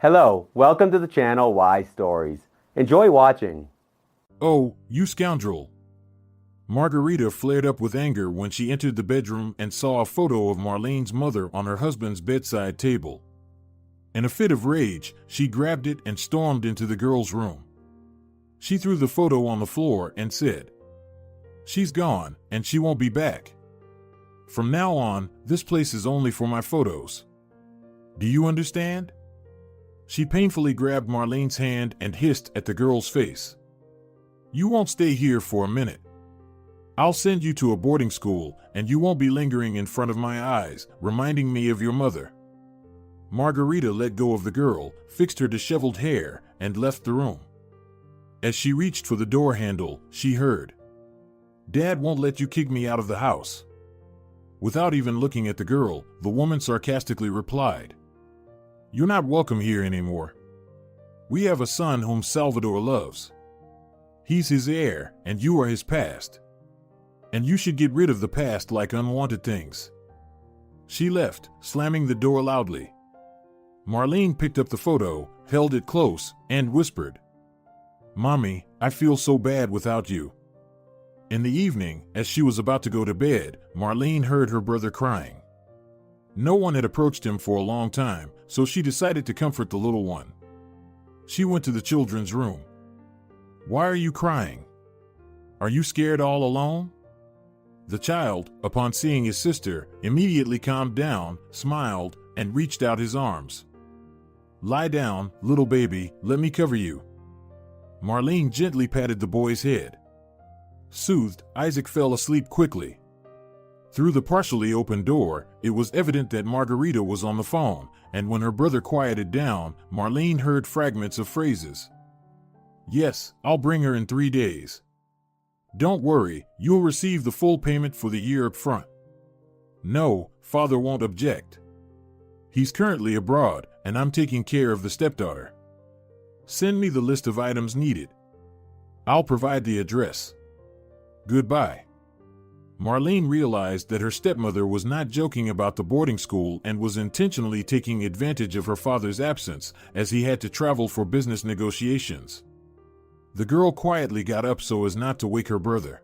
Hello, welcome to the channel Why Stories. Enjoy watching. Oh, you scoundrel! Margarita flared up with anger when she entered the bedroom and saw a photo of Marlene's mother on her husband's bedside table. In a fit of rage, she grabbed it and stormed into the girl's room. She threw the photo on the floor and said, "She's gone, and she won't be back. From now on, this place is only for my photos. Do you understand?" She painfully grabbed Marlene's hand and hissed at the girl's face. "You won't stay here for a minute. I'll send you to a boarding school, and you won't be lingering in front of my eyes, reminding me of your mother." Margarita let go of the girl, fixed her disheveled hair, and left the room. As she reached for the door handle, she heard, "Dad won't let you kick me out of the house." Without even looking at the girl, the woman sarcastically replied, "You're not welcome here anymore. We have a son whom Salvador loves. He's his heir, and you are his past. And you should get rid of the past like unwanted things." She left, slamming the door loudly. Marlene picked up the photo, held it close, and whispered, "Mommy, I feel so bad without you." In the evening, as she was about to go to bed, Marlene heard her brother crying. No one had approached him for a long time, so she decided to comfort the little one. She went to the children's room. "Why are you crying? Are you scared all alone?" The child, upon seeing his sister, immediately calmed down, smiled, and reached out his arms. "Lie down, little baby, let me cover you." Marlene gently patted the boy's head. Soothed, Isaac fell asleep quickly. Through the partially open door, it was evident that Margarita was on the phone, and when her brother quieted down, Marlene heard fragments of phrases. "Yes, I'll bring her in 3 days. Don't worry, you'll receive the full payment for the year up front. No, father won't object. He's currently abroad, and I'm taking care of the stepdaughter. Send me the list of items needed. I'll provide the address. Goodbye." Marlene realized that her stepmother was not joking about the boarding school and was intentionally taking advantage of her father's absence, as he had to travel for business negotiations. The girl quietly got up so as not to wake her brother.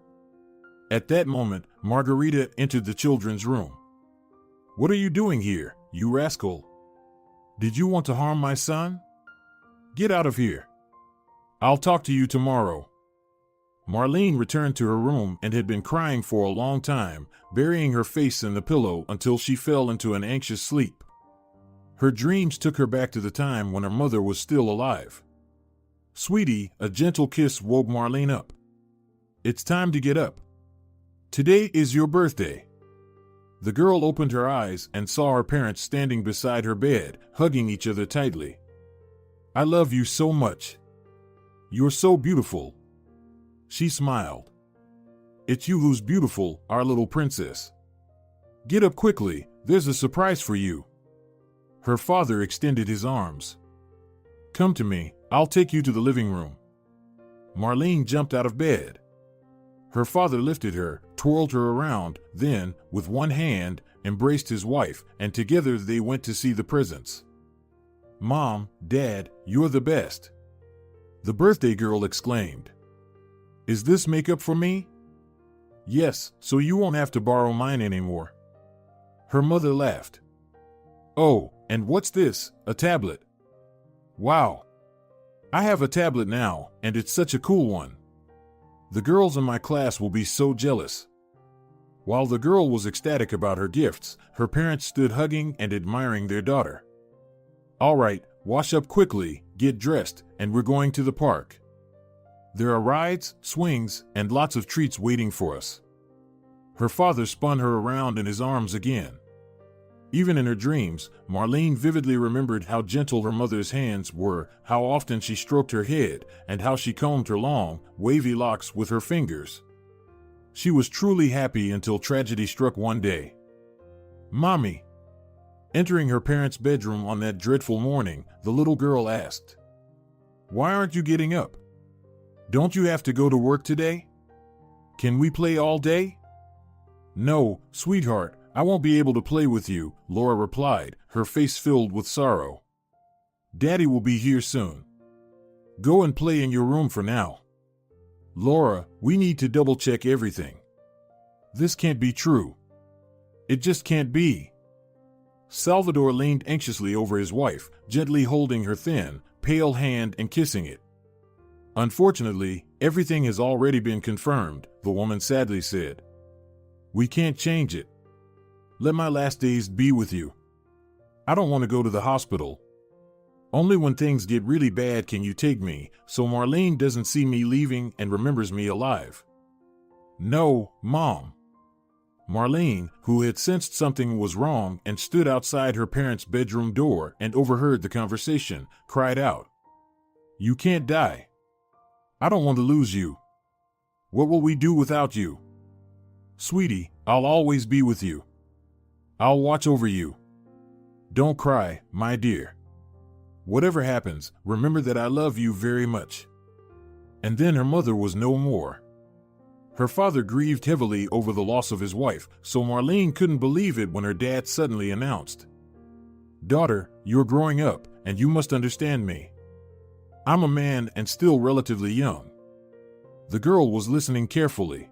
At that moment, Margarita entered the children's room. "What are you doing here, you rascal? Did you want to harm my son? Get out of here. I'll talk to you tomorrow." Marlene returned to her room and had been crying for a long time, burying her face in the pillow until she fell into an anxious sleep. Her dreams took her back to the time when her mother was still alive. "Sweetie," a gentle kiss woke Marlene up. "It's time to get up. Today is your birthday." The girl opened her eyes and saw her parents standing beside her bed, hugging each other tightly. "I love you so much. You're so beautiful." She smiled. "It's you who's beautiful, our little princess. Get up quickly, there's a surprise for you." Her father extended his arms. "Come to me, I'll take you to the living room." Marlene jumped out of bed. Her father lifted her, twirled her around, then, with one hand, embraced his wife, and together they went to see the presents. "Mom, Dad, you're the best," the birthday girl exclaimed. "Is this makeup for me?" "Yes, so you won't have to borrow mine anymore." Her mother laughed. "Oh, and what's this, a tablet? Wow. I have a tablet now, and it's such a cool one. The girls in my class will be so jealous." While the girl was ecstatic about her gifts, her parents stood hugging and admiring their daughter. "All right, wash up quickly, get dressed, and we're going to the park. There are rides, swings, and lots of treats waiting for us." Her father spun her around in his arms again. Even in her dreams, Marlene vividly remembered how gentle her mother's hands were, how often she stroked her head, and how she combed her long, wavy locks with her fingers. She was truly happy until tragedy struck one day. "Mommy." Entering her parents' bedroom on that dreadful morning, the little girl asked, "Why aren't you getting up? Don't you have to go to work today? Can we play all day?" "No, sweetheart, I won't be able to play with you," Laura replied, her face filled with sorrow. Daddy will be here soon. Go and play in your room for now. Laura, we need to double-check everything. This can't be true. It just can't be. Salvador leaned anxiously over his wife, gently holding her thin, pale hand and kissing it. Unfortunately, everything has already been confirmed, the woman sadly said. We can't change it. Let my last days be with you. I don't want to go to the hospital. Only when things get really bad can you take me, so Marlene doesn't see me leaving and remembers me alive. No, Mom. Marlene, who had sensed something was wrong and stood outside her parents' bedroom door and overheard the conversation, cried out. You can't die. I don't want to lose you. What will we do without you? Sweetie, I'll always be with you. I'll watch over you. Don't cry, my dear. Whatever happens, remember that I love you very much. And then her mother was no more. Her father grieved heavily over the loss of his wife, so Marlene couldn't believe it when her dad suddenly announced, Daughter, you're growing up, and you must understand me. I'm a man and still relatively young. The girl was listening carefully.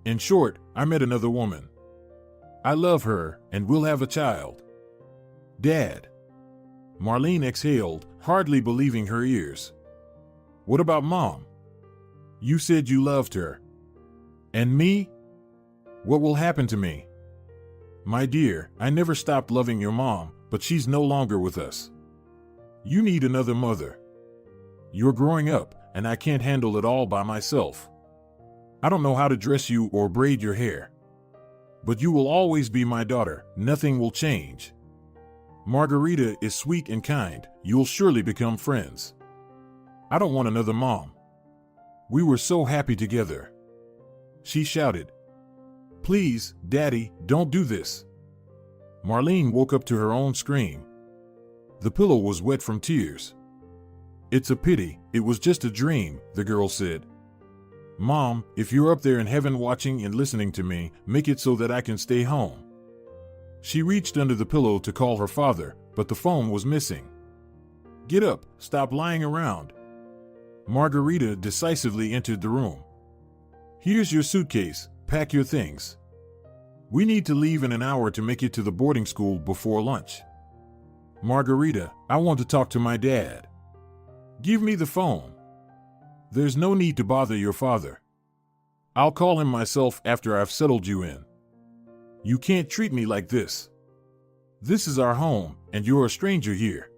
In short, I met another woman. I love her, and we'll have a child. Dad. Marlene exhaled, hardly believing her ears. What about Mom? You said you loved her. And me? What will happen to me? My dear, I never stopped loving your mom, but she's no longer with us. You need another mother. You're growing up, and I can't handle it all by myself. I don't know how to dress you or braid your hair. But you will always be my daughter, nothing will change. Margarita is sweet and kind, you'll surely become friends. I don't want another mom. We were so happy together. She shouted. Please, Daddy, don't do this. Marlene woke up to her own scream. The pillow was wet from tears. It's a pity, it was just a dream, the girl said. Mom, if you're up there in heaven watching and listening to me, make it so that I can stay home. She reached under the pillow to call her father, but the phone was missing. Get up, stop lying around. Margarita decisively entered the room. Here's your suitcase, pack your things. We need to leave in an hour to make it to the boarding school before lunch. Margarita, I want to talk to my dad. Give me the phone. There's no need to bother your father. I'll call him myself after I've settled you in. You can't treat me like this. This is our home, and you're a stranger here.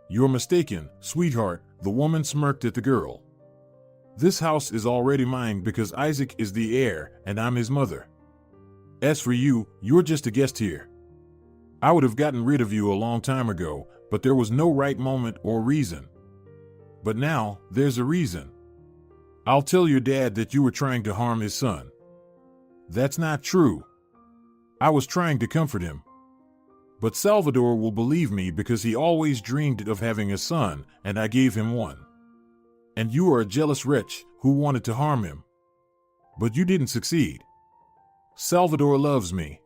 You're mistaken, sweetheart, the woman smirked at the girl. This house is already mine because Isaac is the heir, and I'm his mother. As for you, you're just a guest here. I would have gotten rid of you a long time ago, but there was no right moment or reason. But now, there's a reason. I'll tell your dad that you were trying to harm his son. That's not true. I was trying to comfort him. But Salvador will believe me because he always dreamed of having a son, and I gave him one. And you are a jealous wretch who wanted to harm him. But you didn't succeed. Salvador loves me.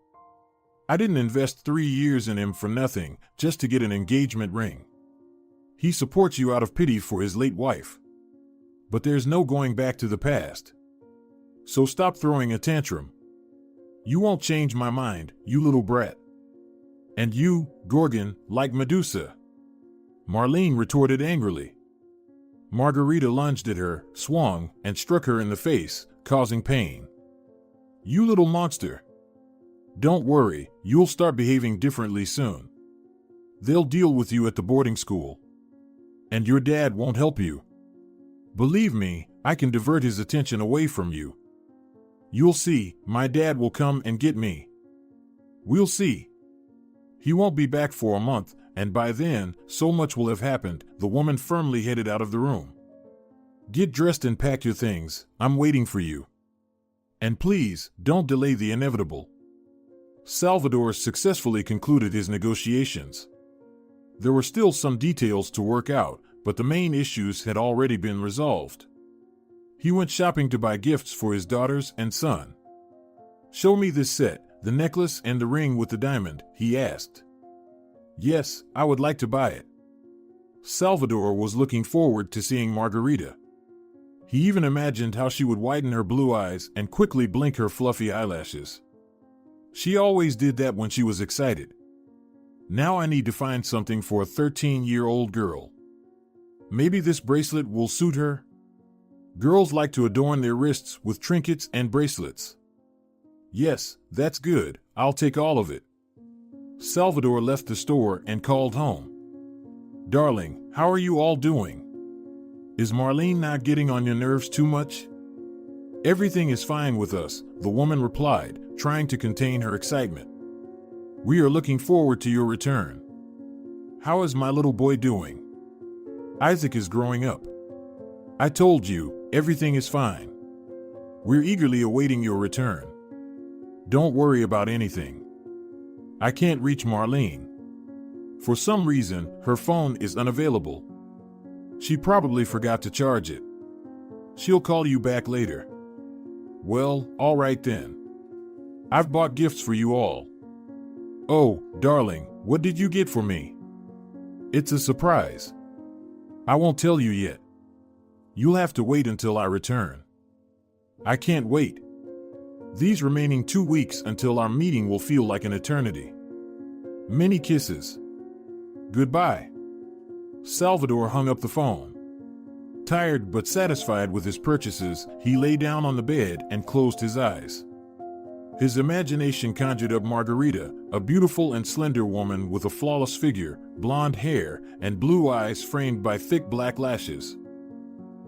I didn't invest 3 years in him for nothing, just to get an engagement ring. He supports you out of pity for his late wife. But there's no going back to the past. So stop throwing a tantrum. You won't change my mind, you little brat. And you, Gorgon, like Medusa. Marlene retorted angrily. Margarita lunged at her, swung, and struck her in the face, causing pain. You little monster. Don't worry, you'll start behaving differently soon. They'll deal with you at the boarding school. And your dad won't help you. Believe me, I can divert his attention away from you. You'll see, my dad will come and get me. We'll see. He won't be back for a month, and by then, so much will have happened, the woman firmly headed out of the room. Get dressed and pack your things, I'm waiting for you. And please, don't delay the inevitable. Salvador successfully concluded his negotiations. There were still some details to work out, but the main issues had already been resolved. He went shopping to buy gifts for his daughters and son. Show me this set, the necklace and the ring with the diamond, he asked. Yes, I would like to buy it. Salvador was looking forward to seeing Margarita. He even imagined how she would widen her blue eyes and quickly blink her fluffy eyelashes. She always did that when she was excited. Now I need to find something for a 13-year-old girl. Maybe this bracelet will suit her? Girls like to adorn their wrists with trinkets and bracelets. Yes, that's good. I'll take all of it. Salvador left the store and called home. Darling, how are you all doing? Is Marlene not getting on your nerves too much? Everything is fine with us, the woman replied, trying to contain her excitement. We are looking forward to your return. How is my little boy doing? Isaac is growing up. I told you, everything is fine. We're eagerly awaiting your return. Don't worry about anything. I can't reach Marlene. For some reason, her phone is unavailable. She probably forgot to charge it. She'll call you back later. Well, all right then. I've bought gifts for you all. Oh, darling, what did you get for me? It's a surprise. I won't tell you yet. You'll have to wait until I return. I can't wait. These remaining 2 weeks until our meeting will feel like an eternity. Many kisses. Goodbye. Salvador hung up the phone. Tired but satisfied with his purchases, he lay down on the bed and closed his eyes. His imagination conjured up Margarita, a beautiful and slender woman with a flawless figure, blonde hair, and blue eyes framed by thick black lashes.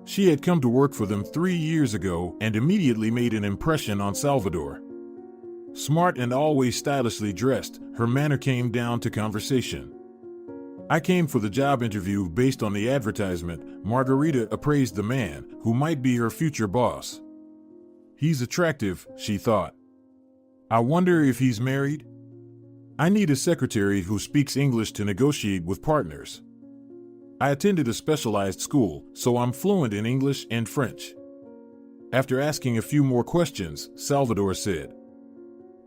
She had come to work for them 3 years ago and immediately made an impression on Salvador. Smart and always stylishly dressed, her manner came down to conversation. I came for the job interview based on the advertisement, Margarita appraised the man, who might be her future boss. He's attractive, she thought. I wonder if he's married? I need a secretary who speaks English to negotiate with partners. I attended a specialized school, so I'm fluent in English and French. After asking a few more questions, Salvador said,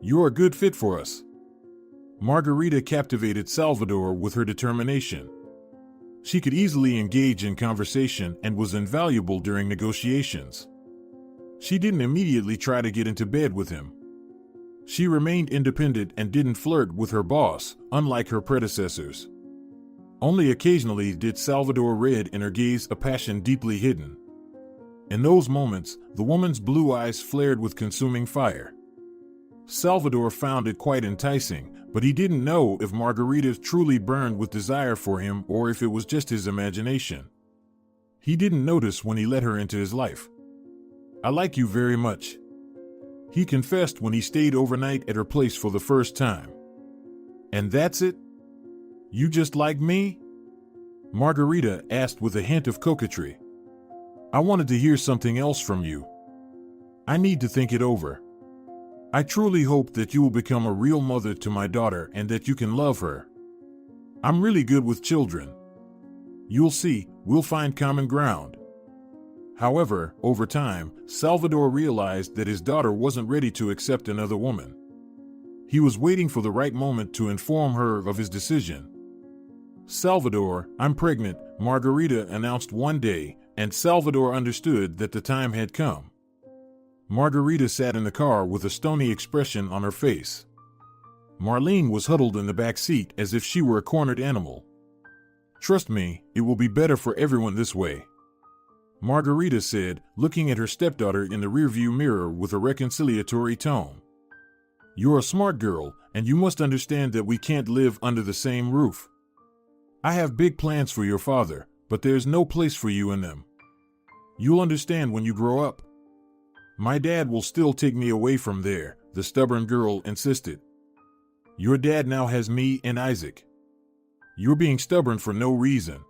You're a good fit for us. Margarita captivated Salvador with her determination. She could easily engage in conversation and was invaluable during negotiations. She didn't immediately try to get into bed with him. She remained independent and didn't flirt with her boss, unlike her predecessors. Only occasionally did Salvador read in her gaze a passion deeply hidden. In those moments, the woman's blue eyes flared with consuming fire. Salvador found it quite enticing, but he didn't know if Margarita truly burned with desire for him or if it was just his imagination. He didn't notice when he let her into his life. I like you very much. He confessed when he stayed overnight at her place for the first time. And that's it? You just like me? Margarita asked with a hint of coquetry. I wanted to hear something else from you. I need to think it over. I truly hope that you will become a real mother to my daughter and that you can love her. I'm really good with children. You'll see, we'll find common ground. However, over time, Salvador realized that his daughter wasn't ready to accept another woman. He was waiting for the right moment to inform her of his decision. Salvador, I'm pregnant, Margarita announced one day, and Salvador understood that the time had come. Margarita sat in the car with a stony expression on her face. Marlene was huddled in the back seat as if she were a cornered animal. Trust me, it will be better for everyone this way, Margarita said, looking at her stepdaughter in the rearview mirror with a reconciliatory tone. You're a smart girl, and you must understand that we can't live under the same roof. I have big plans for your father, but there's no place for you in them. You'll understand when you grow up. My dad will still take me away from there, the stubborn girl insisted. Your dad now has me and Isaac. You're being stubborn for no reason.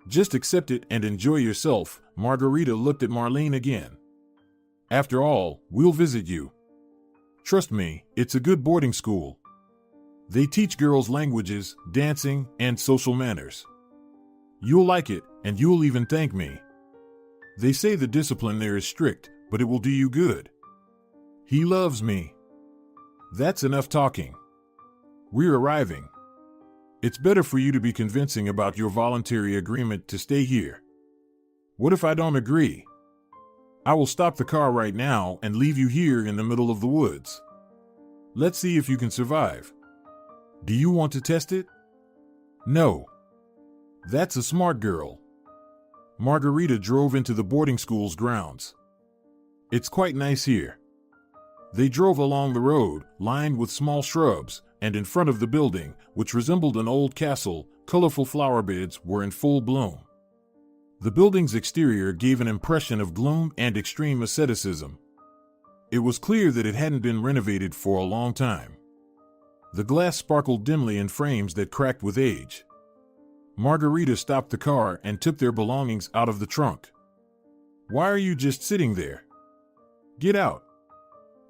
Just accept it and enjoy yourself, Margarita looked at Marlene again. After all, we'll visit you. Trust me, it's a good boarding school. They teach girls languages, dancing, and social manners. You'll like it, and you'll even thank me. They say the discipline there is strict, but it will do you good. He loves me. That's enough talking. We're arriving. It's better for you to be convincing about your voluntary agreement to stay here. What if I don't agree? I will stop the car right now and leave you here in the middle of the woods. Let's see if you can survive. Do you want to test it? No. That's a smart girl. Margarita drove into the boarding school's grounds. It's quite nice here. They drove along the road, lined with small shrubs, and in front of the building, which resembled an old castle, colorful flower beds were in full bloom. The building's exterior gave an impression of gloom and extreme asceticism. It was clear that it hadn't been renovated for a long time. The glass sparkled dimly in frames that cracked with age. Margarita stopped the car and took their belongings out of the trunk. Why are you just sitting there? Get out.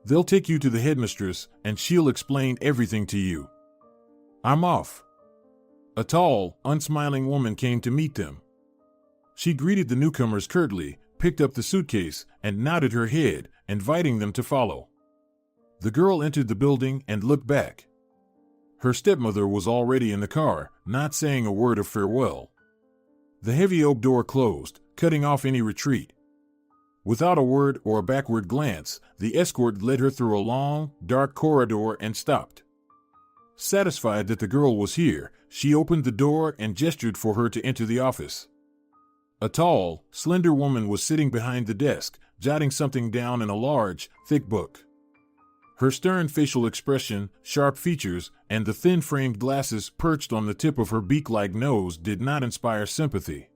They'll take you to the headmistress and she'll explain everything to you. I'm off. A tall, unsmiling woman came to meet them. She greeted the newcomers curtly, picked up the suitcase, and nodded her head, inviting them to follow. The girl entered the building and looked back. Her stepmother was already in the car, not saying a word of farewell. The heavy oak door closed, cutting off any retreat. Without a word or a backward glance, the escort led her through a long, dark corridor and stopped. Satisfied that the girl was here, she opened the door and gestured for her to enter the office. A tall, slender woman was sitting behind the desk, jotting something down in a large, thick book. Her stern facial expression, sharp features, and the thin-framed glasses perched on the tip of her beak-like nose did not inspire sympathy.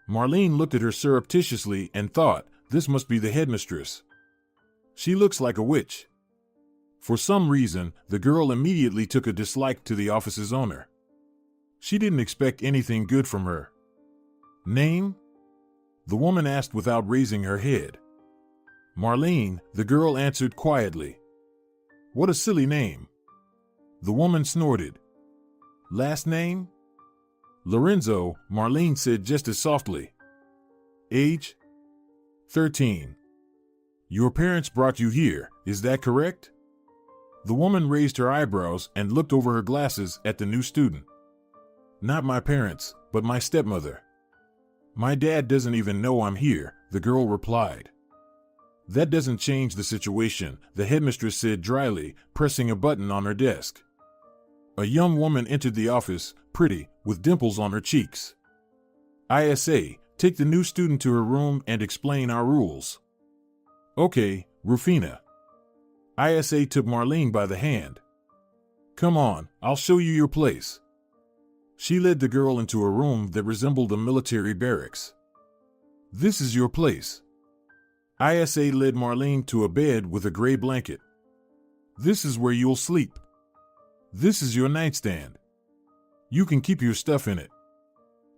Marlene looked at her surreptitiously and thought, this must be the headmistress. She looks like a witch. For some reason, the girl immediately took a dislike to the office's owner. She didn't expect anything good from her. Name? The woman asked without raising her head. Marlene, the girl answered quietly. What a silly name. The woman snorted. Last name? Lorenzo, Marlene said just as softly. Age? 13. Your parents brought you here, is that correct? The woman raised her eyebrows and looked over her glasses at the new student. Not my parents, but my stepmother. My dad doesn't even know I'm here, the girl replied. That doesn't change the situation, the headmistress said dryly, pressing a button on her desk. A young woman entered the office, pretty, with dimples on her cheeks. ISA, take the new student to her room and explain our rules. Okay, Rufina. ISA took Marlene by the hand. Come on, I'll show you your place. She led the girl into a room that resembled a military barracks. This is your place. ISA led Marlene to a bed with a gray blanket. This is where you'll sleep. This is your nightstand. You can keep your stuff in it.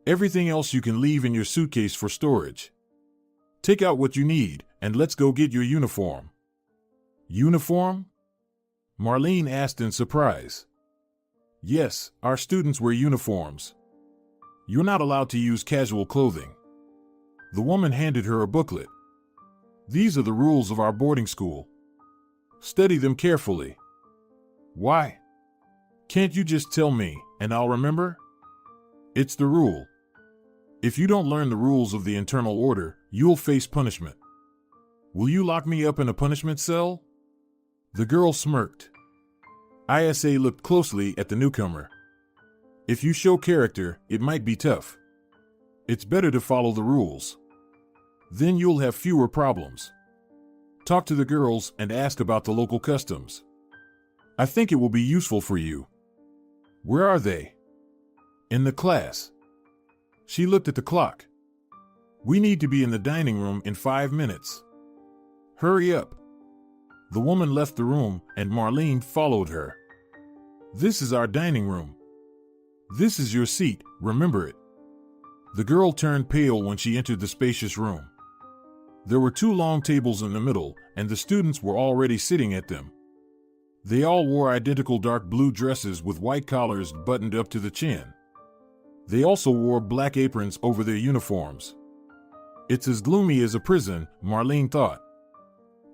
Everything else you can leave in your suitcase for storage. Take out what you need, and let's go get your uniform. Uniform? Marlene asked in surprise. Yes, our students wear uniforms. You're not allowed to use casual clothing. The woman handed her a booklet. These are the rules of our boarding school. Study them carefully. Why? Can't you just tell me, and I'll remember? It's the rule. If you don't learn the rules of the internal order, you'll face punishment. Will you lock me up in a punishment cell? The girl smirked. ISA looked closely at the newcomer. If you show character, it might be tough. It's better to follow the rules. Then you'll have fewer problems. Talk to the girls and ask about the local customs. I think it will be useful for you. Where are they? In the class. She looked at the clock. We need to be in the dining room in 5 minutes. Hurry up. The woman left the room and Marlene followed her. This is our dining room. This is your seat, remember it. The girl turned pale when she entered the spacious room. There were 2 long tables in the middle, and the students were already sitting at them. They all wore identical dark blue dresses with white collars buttoned up to the chin. They also wore black aprons over their uniforms. It's as gloomy as a prison, Marlene thought.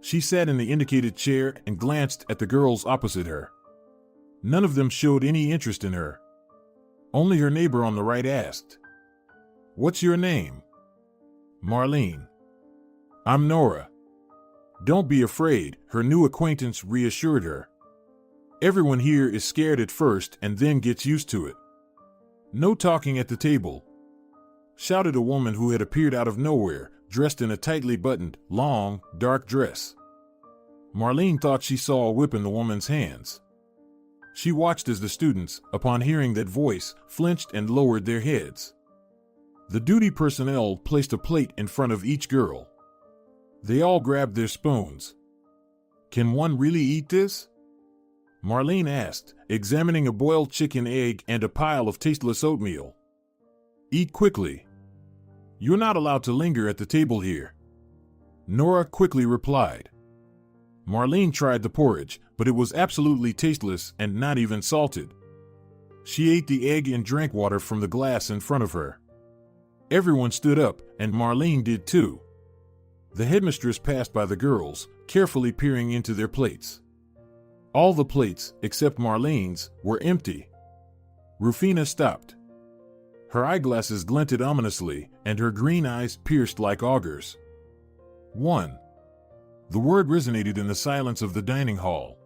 She sat in the indicated chair and glanced at the girls opposite her. None of them showed any interest in her. Only her neighbor on the right asked, "What's your name?" "Marlene." "I'm Nora." "Don't be afraid," her new acquaintance reassured her. "Everyone here is scared at first and then gets used to it." "No talking at the table," shouted a woman who had appeared out of nowhere, dressed in a tightly buttoned, long, dark dress. Marlene thought she saw a whip in the woman's hands. She watched as the students, upon hearing that voice, flinched and lowered their heads. The duty personnel placed a plate in front of each girl. They all grabbed their spoons. "Can one really eat this?" Marlene asked, examining a boiled chicken egg and a pile of tasteless oatmeal. "Eat quickly. You're not allowed to linger at the table here," Nora quickly replied. Marlene tried the porridge, but it was absolutely tasteless and not even salted. She ate the egg and drank water from the glass in front of her. Everyone stood up, and Marlene did too. The headmistress passed by the girls, carefully peering into their plates. All the plates, except Marlene's, were empty. Rufina stopped. Her eyeglasses glinted ominously, and her green eyes pierced like augers. "One." The word resonated in the silence of the dining hall.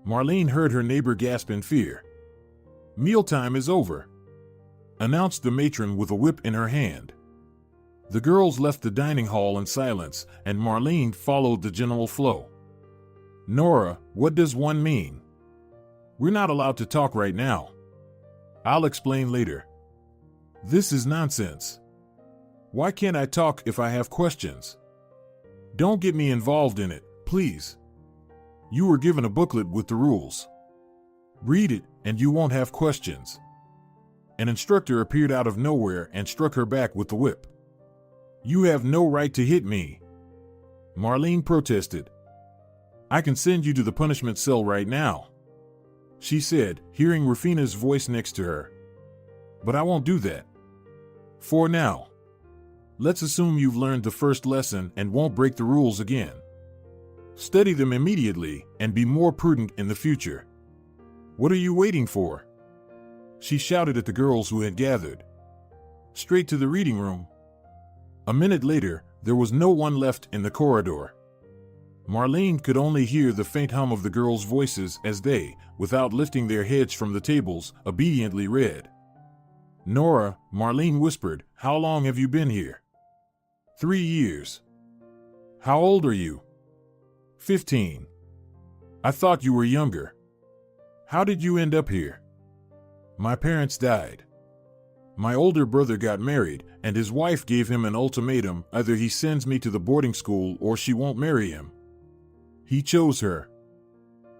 Marlene heard her neighbor gasp in fear. "Mealtime is over," announced the matron with a whip in her hand. The girls left the dining hall in silence, and Marlene followed the general flow. "Nora, what does one mean?" "We're not allowed to talk right now. I'll explain later." "This is nonsense. Why can't I talk if I have questions? Don't get me involved in it, please. You were given a booklet with the rules. Read it, and you won't have questions." An instructor appeared out of nowhere and struck her back with the whip. "You have no right to hit me," Marlene protested. "I can send you to the punishment cell right now," she said, hearing Rufina's voice next to her. "But I won't do that. For now. Let's assume you've learned the first lesson and won't break the rules again. Study them immediately and be more prudent in the future. What are you waiting for?" She shouted at the girls who had gathered. "Straight to the reading room." A minute later, there was no one left in the corridor. Marlene could only hear the faint hum of the girls' voices as they, without lifting their heads from the tables, obediently read. "Nora," Marlene whispered, "how long have you been here?" 3 years. "How old are you?" 15. "I thought you were younger. How did you end up here?" "My parents died. My older brother got married, and his wife gave him an ultimatum: either he sends me to the boarding school or she won't marry him. He chose her.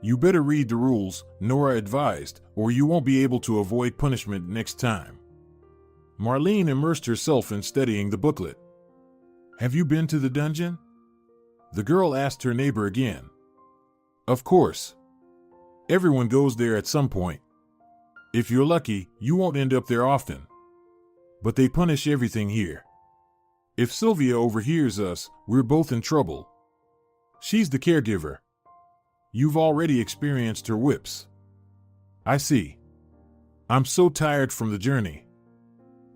You better read the rules," Nora advised, "or you won't be able to avoid punishment next time." Marlene immersed herself in studying the booklet. "Have you been to the dungeon?" the girl asked her neighbor again. "Of course. Everyone goes there at some point. If you're lucky, you won't end up there often. But they punish everything here. If Sylvia overhears us, we're both in trouble. She's the caregiver. You've already experienced her whips." "I see. I'm so tired from the journey.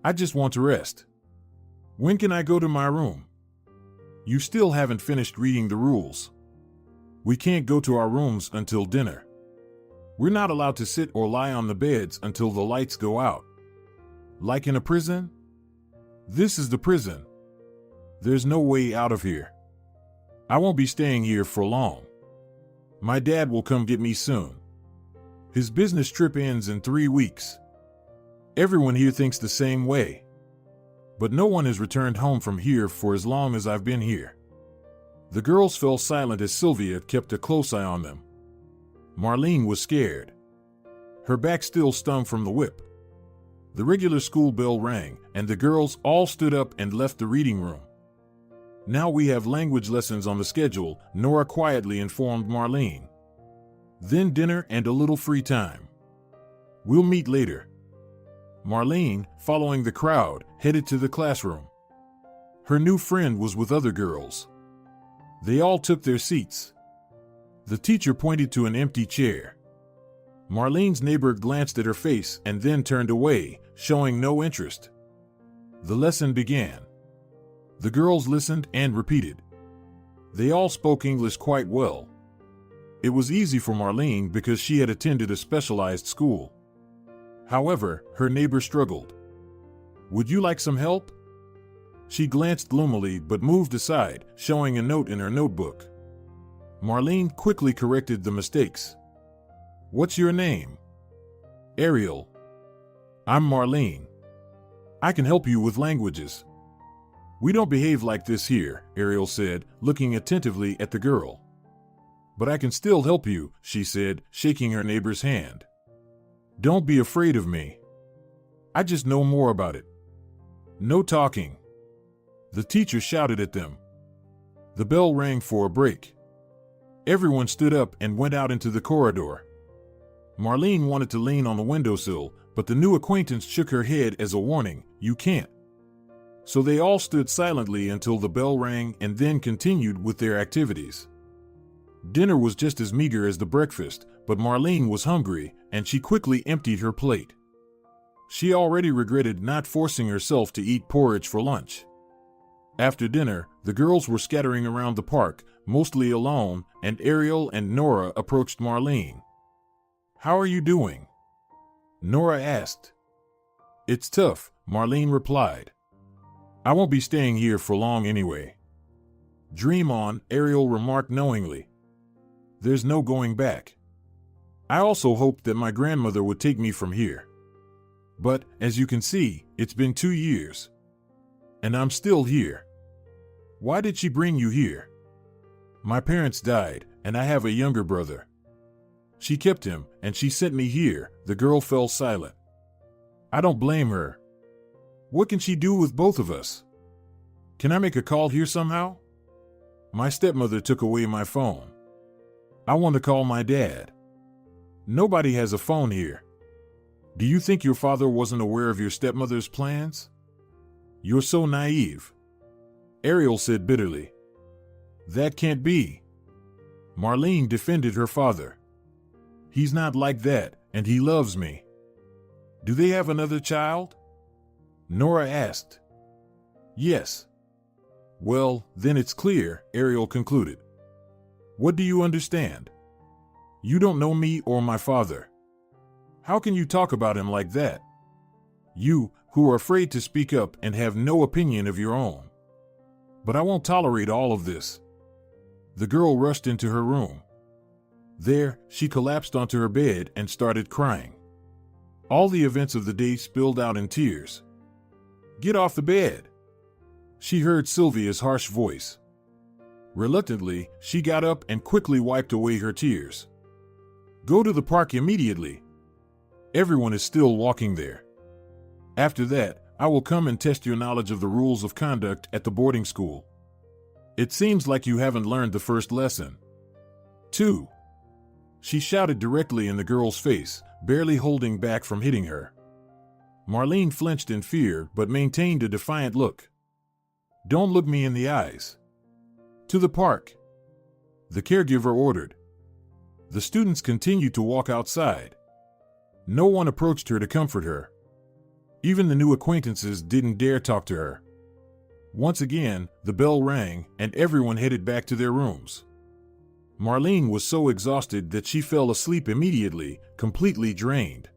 I just want to rest. When can I go to my room?" "You still haven't finished reading the rules. We can't go to our rooms until dinner. We're not allowed to sit or lie on the beds until the lights go out." "Like in a prison?" "This is the prison. There's no way out of here. I won't be staying here for long. My dad will come get me soon. His business trip ends in 3 weeks. Everyone here thinks the same way. But no one has returned home from here for as long as I've been here." The girls fell silent as Sylvia kept a close eye on them. Marlene was scared. Her back still stung from the whip. The regular school bell rang, and the girls all stood up and left the reading room. "Now we have language lessons on the schedule," Nora quietly informed Marlene. "Then dinner and a little free time. We'll meet later." Marlene, following the crowd, headed to the classroom. Her new friend was with other girls. They all took their seats. The teacher pointed to an empty chair. Marlene's neighbor glanced at her face and then turned away, showing no interest. The lesson began. The girls listened and repeated. They all spoke English quite well. It was easy for Marlene because she had attended a specialized school. However, her neighbor struggled. "Would you like some help?" She glanced gloomily but moved aside, showing a note in her notebook. Marlene quickly corrected the mistakes. "What's your name?" "Ariel." "I'm Marlene. I can help you with languages." "We don't behave like this here," Ariel said, looking attentively at the girl. "But I can still help you," she said, shaking her neighbor's hand. "Don't be afraid of me. I just know more about it." "No talking." The teacher shouted at them. The bell rang for a break. Everyone stood up and went out into the corridor. Marlene wanted to lean on the windowsill, but the new acquaintance shook her head as a warning, "You can't." So they all stood silently until the bell rang and then continued with their activities. Dinner was just as meager as the breakfast, but Marlene was hungry, and she quickly emptied her plate. She already regretted not forcing herself to eat porridge for lunch. After dinner, the girls were scattering around the park, mostly alone, and Ariel and Nora approached Marlene. "How are you doing?" Nora asked. "It's tough," Marlene replied. "I won't be staying here for long anyway." "Dream on," Ariel remarked knowingly. "There's no going back. I also hoped that my grandmother would take me from here. But, as you can see, it's been 2 years. And I'm still here." "Why did she bring you here?" "My parents died, and I have a younger brother. She kept him, and she sent me here." The girl fell silent. "I don't blame her. What can she do with both of us? Can I make a call here somehow? My stepmother took away my phone. I want to call my dad. Nobody has a phone here. Do you think your father wasn't aware of your stepmother's plans? You're so naive," Ariel said bitterly. "That can't be." Marlene defended her father. "He's not like that, and he loves me." "Do they have another child?" Nora asked. "Yes." "Well, then it's clear," Ariel concluded. "What do you understand? You don't know me or my father. How can you talk about him like that? You, who are afraid to speak up and have no opinion of your own. But I won't tolerate all of this." The girl rushed into her room. There, she collapsed onto her bed and started crying. All the events of the day spilled out in tears. "Get off the bed," she heard Sylvia's harsh voice. Reluctantly, she got up and quickly wiped away her tears. "Go to the park immediately. Everyone is still walking there. After that, I will come and test your knowledge of the rules of conduct at the boarding school. It seems like you haven't learned the first lesson." 2. She shouted directly in the girl's face, barely holding back from hitting her. Marlene flinched in fear but maintained a defiant look. "Don't look me in the eyes." "To the park," the caregiver ordered. The students continued to walk outside. No one approached her to comfort her. Even the new acquaintances didn't dare talk to her. Once again, the bell rang, and everyone headed back to their rooms. Marlene was so exhausted that she fell asleep immediately, completely drained.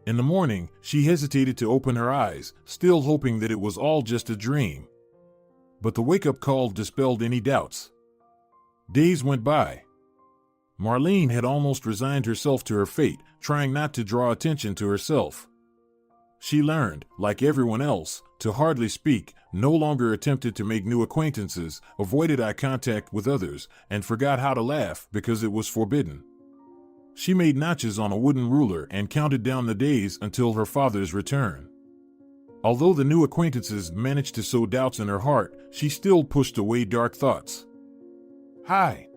In the morning, she hesitated to open her eyes, still hoping that it was all just a dream. But the wake-up call dispelled any doubts. Days went by. Marlene had almost resigned herself to her fate, trying not to draw attention to herself. She learned, like everyone else, to hardly speak, no longer attempted to make new acquaintances, avoided eye contact with others, and forgot how to laugh because it was forbidden. She made notches on a wooden ruler and counted down the days until her father's return. Although the new acquaintances managed to sow doubts in her heart, she still pushed away dark thoughts. "Hi."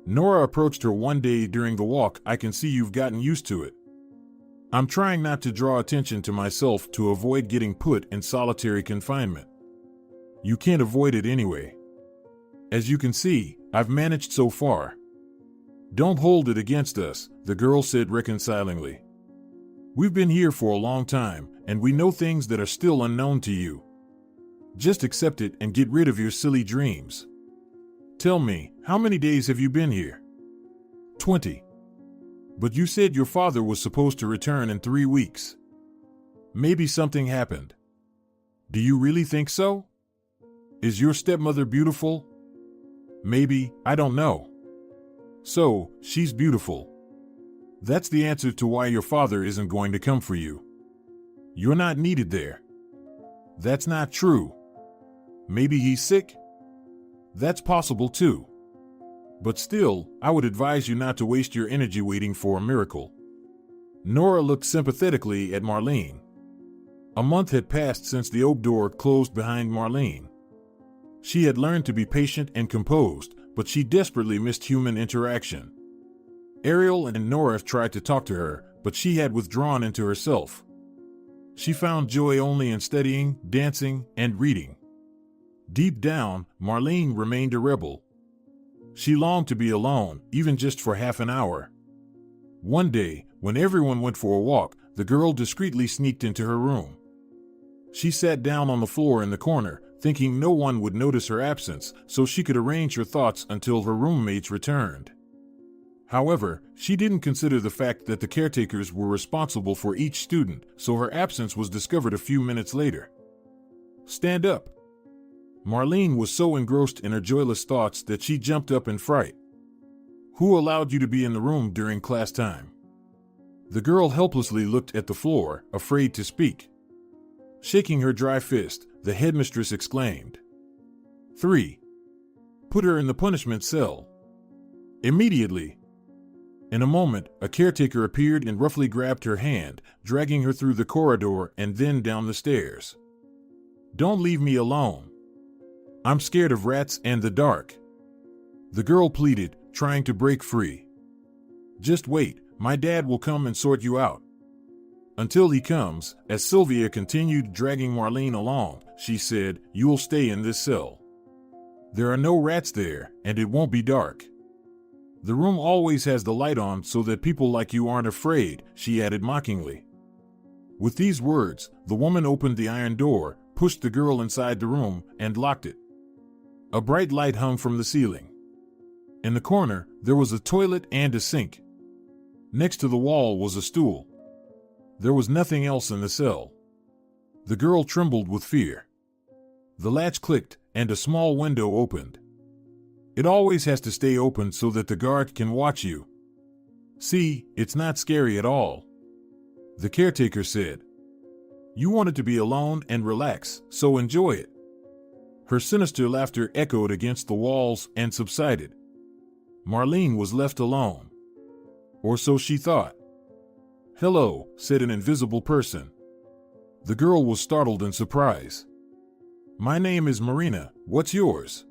Nora approached her one day during the walk. "I can see you've gotten used to it. I'm trying not to draw attention to myself to avoid getting put in solitary confinement. You can't avoid it anyway. As you can see, I've managed so far. Don't hold it against us, the girl said reconcilingly. We've been here for a long time, and we know things that are still unknown to you. Just accept it and get rid of your silly dreams. Tell me, how many days have you been here? 20. But you said your father was supposed to return in 3 weeks. Maybe something happened. Do you really think so? Is your stepmother beautiful? Maybe, I don't know. So, she's beautiful. That's the answer to why your father isn't going to come for you. You're not needed there. That's not true. Maybe he's sick? That's possible too. But still, I would advise you not to waste your energy waiting for a miracle. Nora looked sympathetically at Marlene. A month had passed since the oak door closed behind Marlene. She had learned to be patient and composed, but she desperately missed human interaction. Ariel and Nora tried to talk to her, but she had withdrawn into herself. She found joy only in studying, dancing, and reading. Deep down, Marlene remained a rebel. She longed to be alone, even just for half an hour. One day, when everyone went for a walk, the girl discreetly sneaked into her room. She sat down on the floor in the corner, thinking no one would notice her absence, so she could arrange her thoughts until her roommates returned. However, she didn't consider the fact that the caretakers were responsible for each student, so her absence was discovered a few minutes later. Stand up. Marlene was so engrossed in her joyless thoughts that she jumped up in fright. Who allowed you to be in the room during class time? The girl helplessly looked at the floor, afraid to speak. Shaking her dry fist, the headmistress exclaimed, 3. Put her in the punishment cell. Immediately. In a moment, a caretaker appeared and roughly grabbed her hand, dragging her through the corridor and then down the stairs. Don't leave me alone. I'm scared of rats and the dark. The girl pleaded, trying to break free. Just wait, my dad will come and sort you out. Until he comes, as Sylvia continued dragging Marlene along, she said, you'll stay in this cell. There are no rats there, and it won't be dark. The room always has the light on so that people like you aren't afraid, she added mockingly. With these words, the woman opened the iron door, pushed the girl inside the room, and locked it. A bright light hung from the ceiling. In the corner, there was a toilet and a sink. Next to the wall was a stool. There was nothing else in the cell. The girl trembled with fear. The latch clicked, and a small window opened. It always has to stay open so that the guard can watch you. See, it's not scary at all. The caretaker said. You wanted to be alone and relax, so enjoy it. Her sinister laughter echoed against the walls and subsided. Marlene was left alone. Or so she thought. Hello, said an invisible person. The girl was startled in surprise. My name is Marina, what's yours?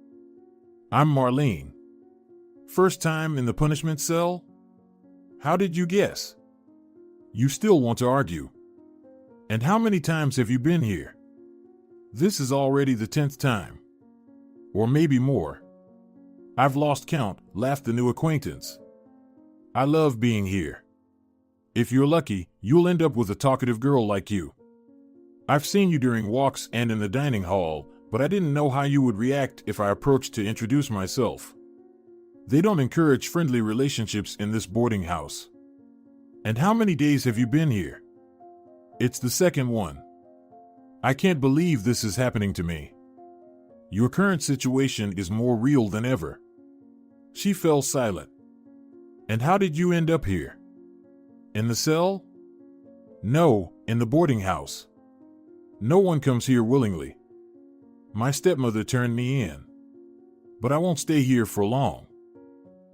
I'm Marlene. First time in the punishment cell? How did you guess? You still want to argue. And how many times have you been here? This is already the 10th time. Or maybe more. I've lost count, laughed the new acquaintance. I love being here. If you're lucky, you'll end up with a talkative girl like you. I've seen you during walks and in the dining hall, but I didn't know how you would react if I approached to introduce myself. They don't encourage friendly relationships in this boarding house. And how many days have you been here? It's the second one. I can't believe this is happening to me. Your current situation is more real than ever. She fell silent. And how did you end up here? In the cell? No, in the boarding house. No one comes here willingly. My stepmother turned me in. But I won't stay here for long.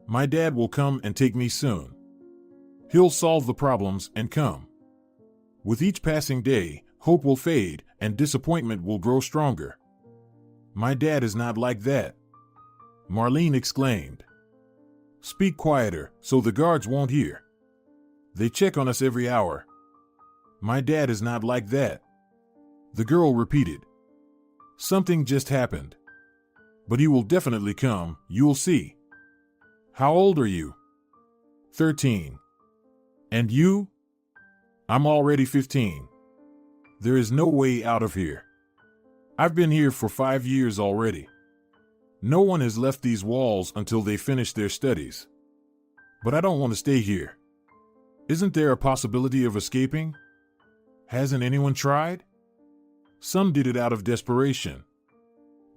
My dad will come and take me soon. He'll solve the problems and come. With each passing day, hope will fade and disappointment will grow stronger. My dad is not like that. Marlene exclaimed. Speak quieter so the guards won't hear. They check on us every hour. My dad is not like that. The girl repeated. Something just happened. But he will definitely come, you'll see. How old are you? 13. And you? I'm already 15. There is no way out of here. I've been here for 5 years already. No one has left these walls until they finish their studies. But I don't want to stay here. Isn't there a possibility of escaping? Hasn't anyone tried? Some did it out of desperation.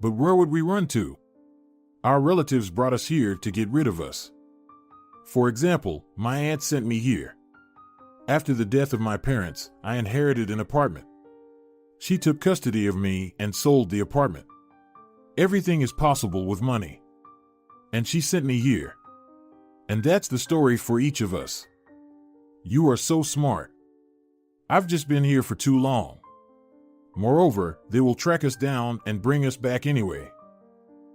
But where would we run to? Our relatives brought us here to get rid of us. For example, my aunt sent me here. After the death of my parents, I inherited an apartment. She took custody of me and sold the apartment. Everything is possible with money. And she sent me here. And that's the story for each of us. You are so smart. I've just been here for too long. Moreover, they will track us down and bring us back anyway.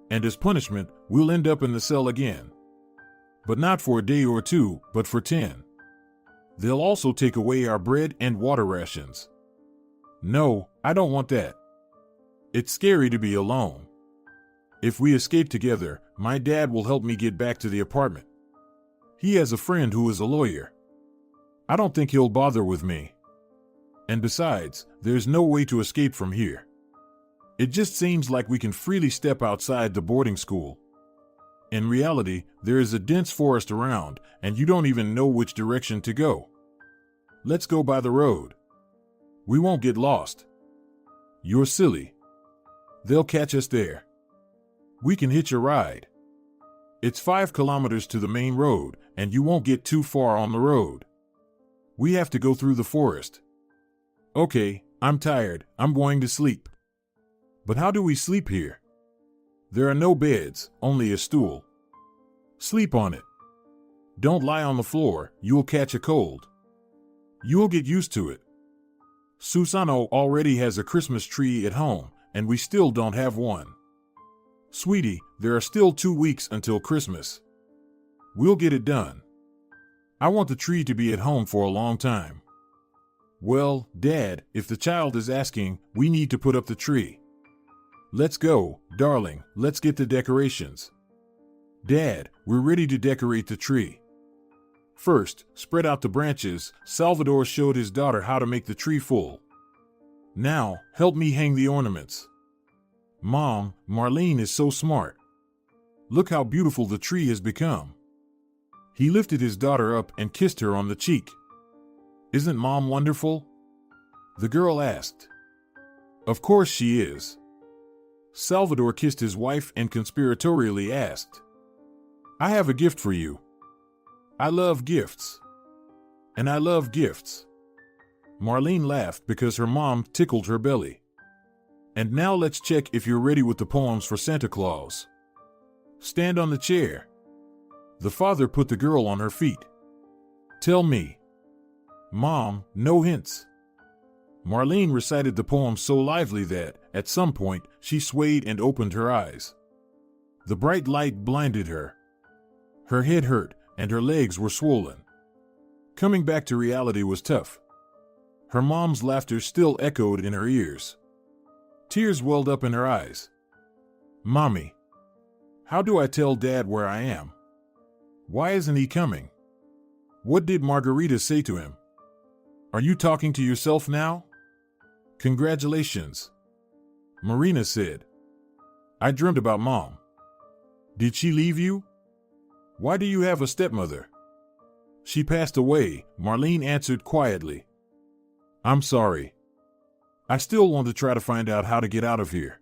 And as punishment, we'll end up in the cell again. But not for a day or two, but for 10. They'll also take away our bread and water rations. No, I don't want that. It's scary to be alone. If we escape together, my dad will help me get back to the apartment. He has a friend who is a lawyer. I don't think he'll bother with me. And besides, there's no way to escape from here. It just seems like we can freely step outside the boarding school. In reality, there is a dense forest around, and you don't even know which direction to go. Let's go by the road. We won't get lost. You're silly. They'll catch us there. We can hitch a ride. It's 5 kilometers to the main road, and you won't get too far on the road. We have to go through the forest. Okay, I'm tired. I'm going to sleep. But how do we sleep here? There are no beds, only a stool. Sleep on it. Don't lie on the floor, you'll catch a cold. You'll get used to it. Susano already has a Christmas tree at home, and we still don't have one. Sweetie, there are still 2 weeks until Christmas. We'll get it done. I want the tree to be at home for a long time. Well, Dad, if the child is asking, we need to put up the tree. Let's go, darling, let's get the decorations. Dad, we're ready to decorate the tree. First, spread out the branches. Salvador showed his daughter how to make the tree full. Now, help me hang the ornaments. Mom, Marlene is so smart. Look how beautiful the tree has become. He lifted his daughter up and kissed her on the cheek. Isn't Mom wonderful? The girl asked. Of course she is. Salvador kissed his wife and conspiratorially asked, I have a gift for you. I love gifts. And I love gifts. Marlene laughed because her mom tickled her belly. And now let's check if you're ready with the poems for Santa Claus. Stand on the chair. The father put the girl on her feet. Tell me. Mom, no hints. Marlene recited the poem so lively that, at some point, she swayed and opened her eyes. The bright light blinded her. Her head hurt, and her legs were swollen. Coming back to reality was tough. Her mom's laughter still echoed in her ears. Tears welled up in her eyes. Mommy, how do I tell Dad where I am? Why isn't he coming? What did Margarita say to him? Are you talking to yourself now? Congratulations. Marina said. I dreamt about Mom. Did she leave you? Why do you have a stepmother? She passed away, Marlene answered quietly. I'm sorry. I still want to try to find out how to get out of here.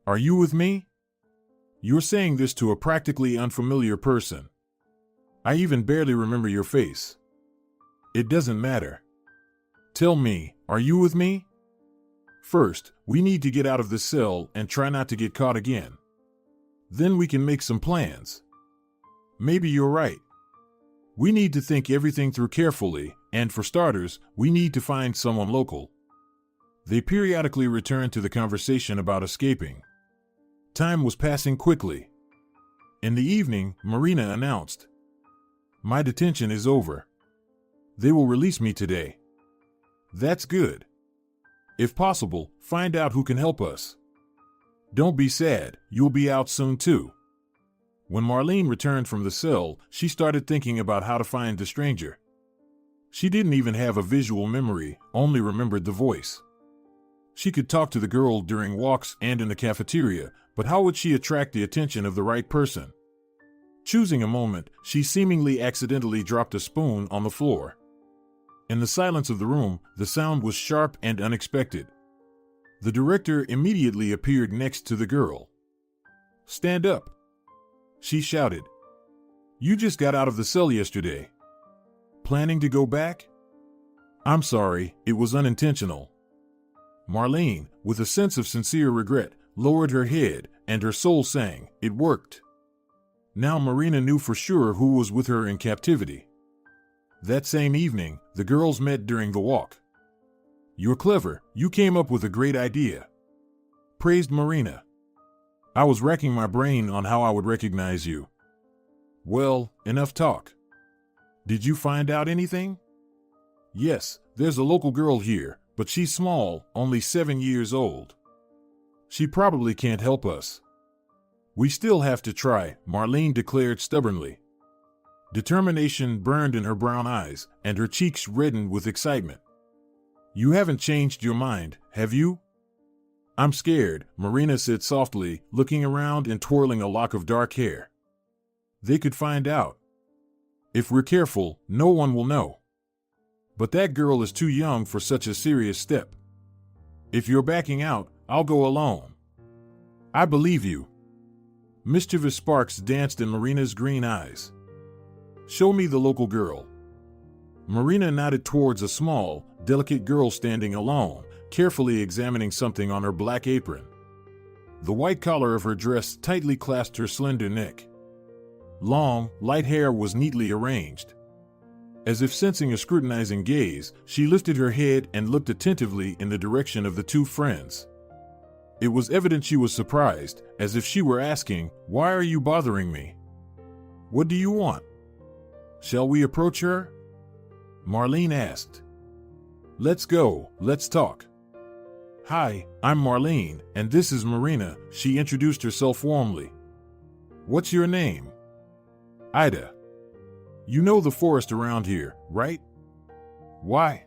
Are you with me? You're saying this to a practically unfamiliar person. I even barely remember your face. It doesn't matter. Tell me, are you with me? First, we need to get out of this cell and try not to get caught again. Then we can make some plans. Maybe you're right. We need to think everything through carefully, and for starters, we need to find someone local. They periodically returned to the conversation about escaping. Time was passing quickly. In the evening, Marina announced, My detention is over. They will release me today. That's good. If possible, find out who can help us. Don't be sad, you'll be out soon too. When Marlene returned from the cell, she started thinking about how to find the stranger. She didn't even have a visual memory, only remembered the voice. She could talk to the girl during walks and in the cafeteria, but how would she attract the attention of the right person? Choosing a moment, she seemingly accidentally dropped a spoon on the floor. In the silence of the room, the sound was sharp and unexpected. The director immediately appeared next to the girl. "Stand up," she shouted. "You just got out of the cell yesterday. Planning to go back?" "I'm sorry, it was unintentional." Marlene, with a sense of sincere regret, lowered her head, and her soul sang, "It worked." Now Marina knew for sure who was with her in captivity. That same evening, the girls met during the walk. "You're clever, you came up with a great idea," praised Marina. "I was racking my brain on how I would recognize you." "Well, enough talk. Did you find out anything?" "Yes, there's a local girl here, but she's small, only 7 years old. She probably can't help us." "We still have to try," Marlene declared stubbornly. Determination burned in her brown eyes, and her cheeks reddened with excitement. "You haven't changed your mind, have you?" "I'm scared," Marina said softly, looking around and twirling a lock of dark hair. "They could find out. If we're careful, no one will know. But that girl is too young for such a serious step. If you're backing out, I'll go alone." "I believe you." Mischievous sparks danced in Marina's green eyes. "Show me the local girl." Marina nodded towards a small, delicate girl standing alone, carefully examining something on her black apron. The white collar of her dress tightly clasped her slender neck. Long, light hair was neatly arranged. As if sensing a scrutinizing gaze, she lifted her head and looked attentively in the direction of the two friends. It was evident she was surprised, as if she were asking, "Why are you bothering me? What do you want? Shall we approach her?" Marlene asked. "Let's go, let's talk." "Hi, I'm Marlene, and this is Marina," she introduced herself warmly. "What's your name?" "Ida. You know the forest around here, right?" "Why?"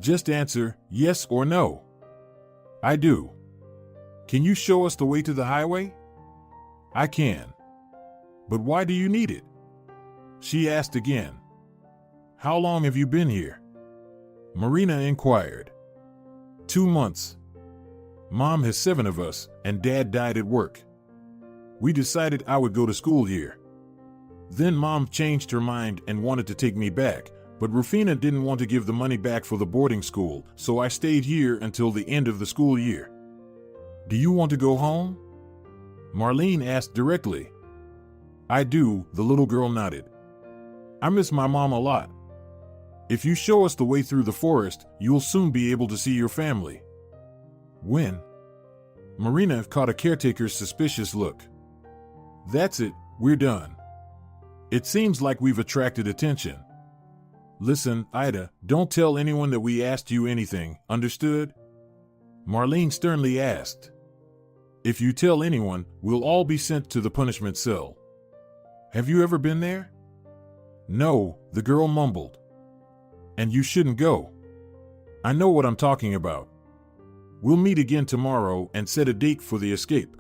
"Just answer, yes or no." "I do." "Can you show us the way to the highway?" "I can." "But why do you need it?" she asked again. "How long have you been here?" Marina inquired. 2 months. Mom has 7 of us, and Dad died at work. We decided I would go to school here. Then Mom changed her mind and wanted to take me back, but Rufina didn't want to give the money back for the boarding school, so I stayed here until the end of the school year. "Do you want to go home?" Marlene asked directly. "I do," the little girl nodded. "I miss my mom a lot. If you show us the way through the forest, you'll soon be able to see your family." "When?" Marina caught a caretaker's suspicious look. "That's it, we're done. It seems like we've attracted attention. Listen, Ida, don't tell anyone that we asked you anything, understood?" Marlene sternly asked. "If you tell anyone, we'll all be sent to the punishment cell." "Have you ever been there?" "No," the girl mumbled. "And you shouldn't go. I know what I'm talking about. We'll meet again tomorrow and set a date for the escape."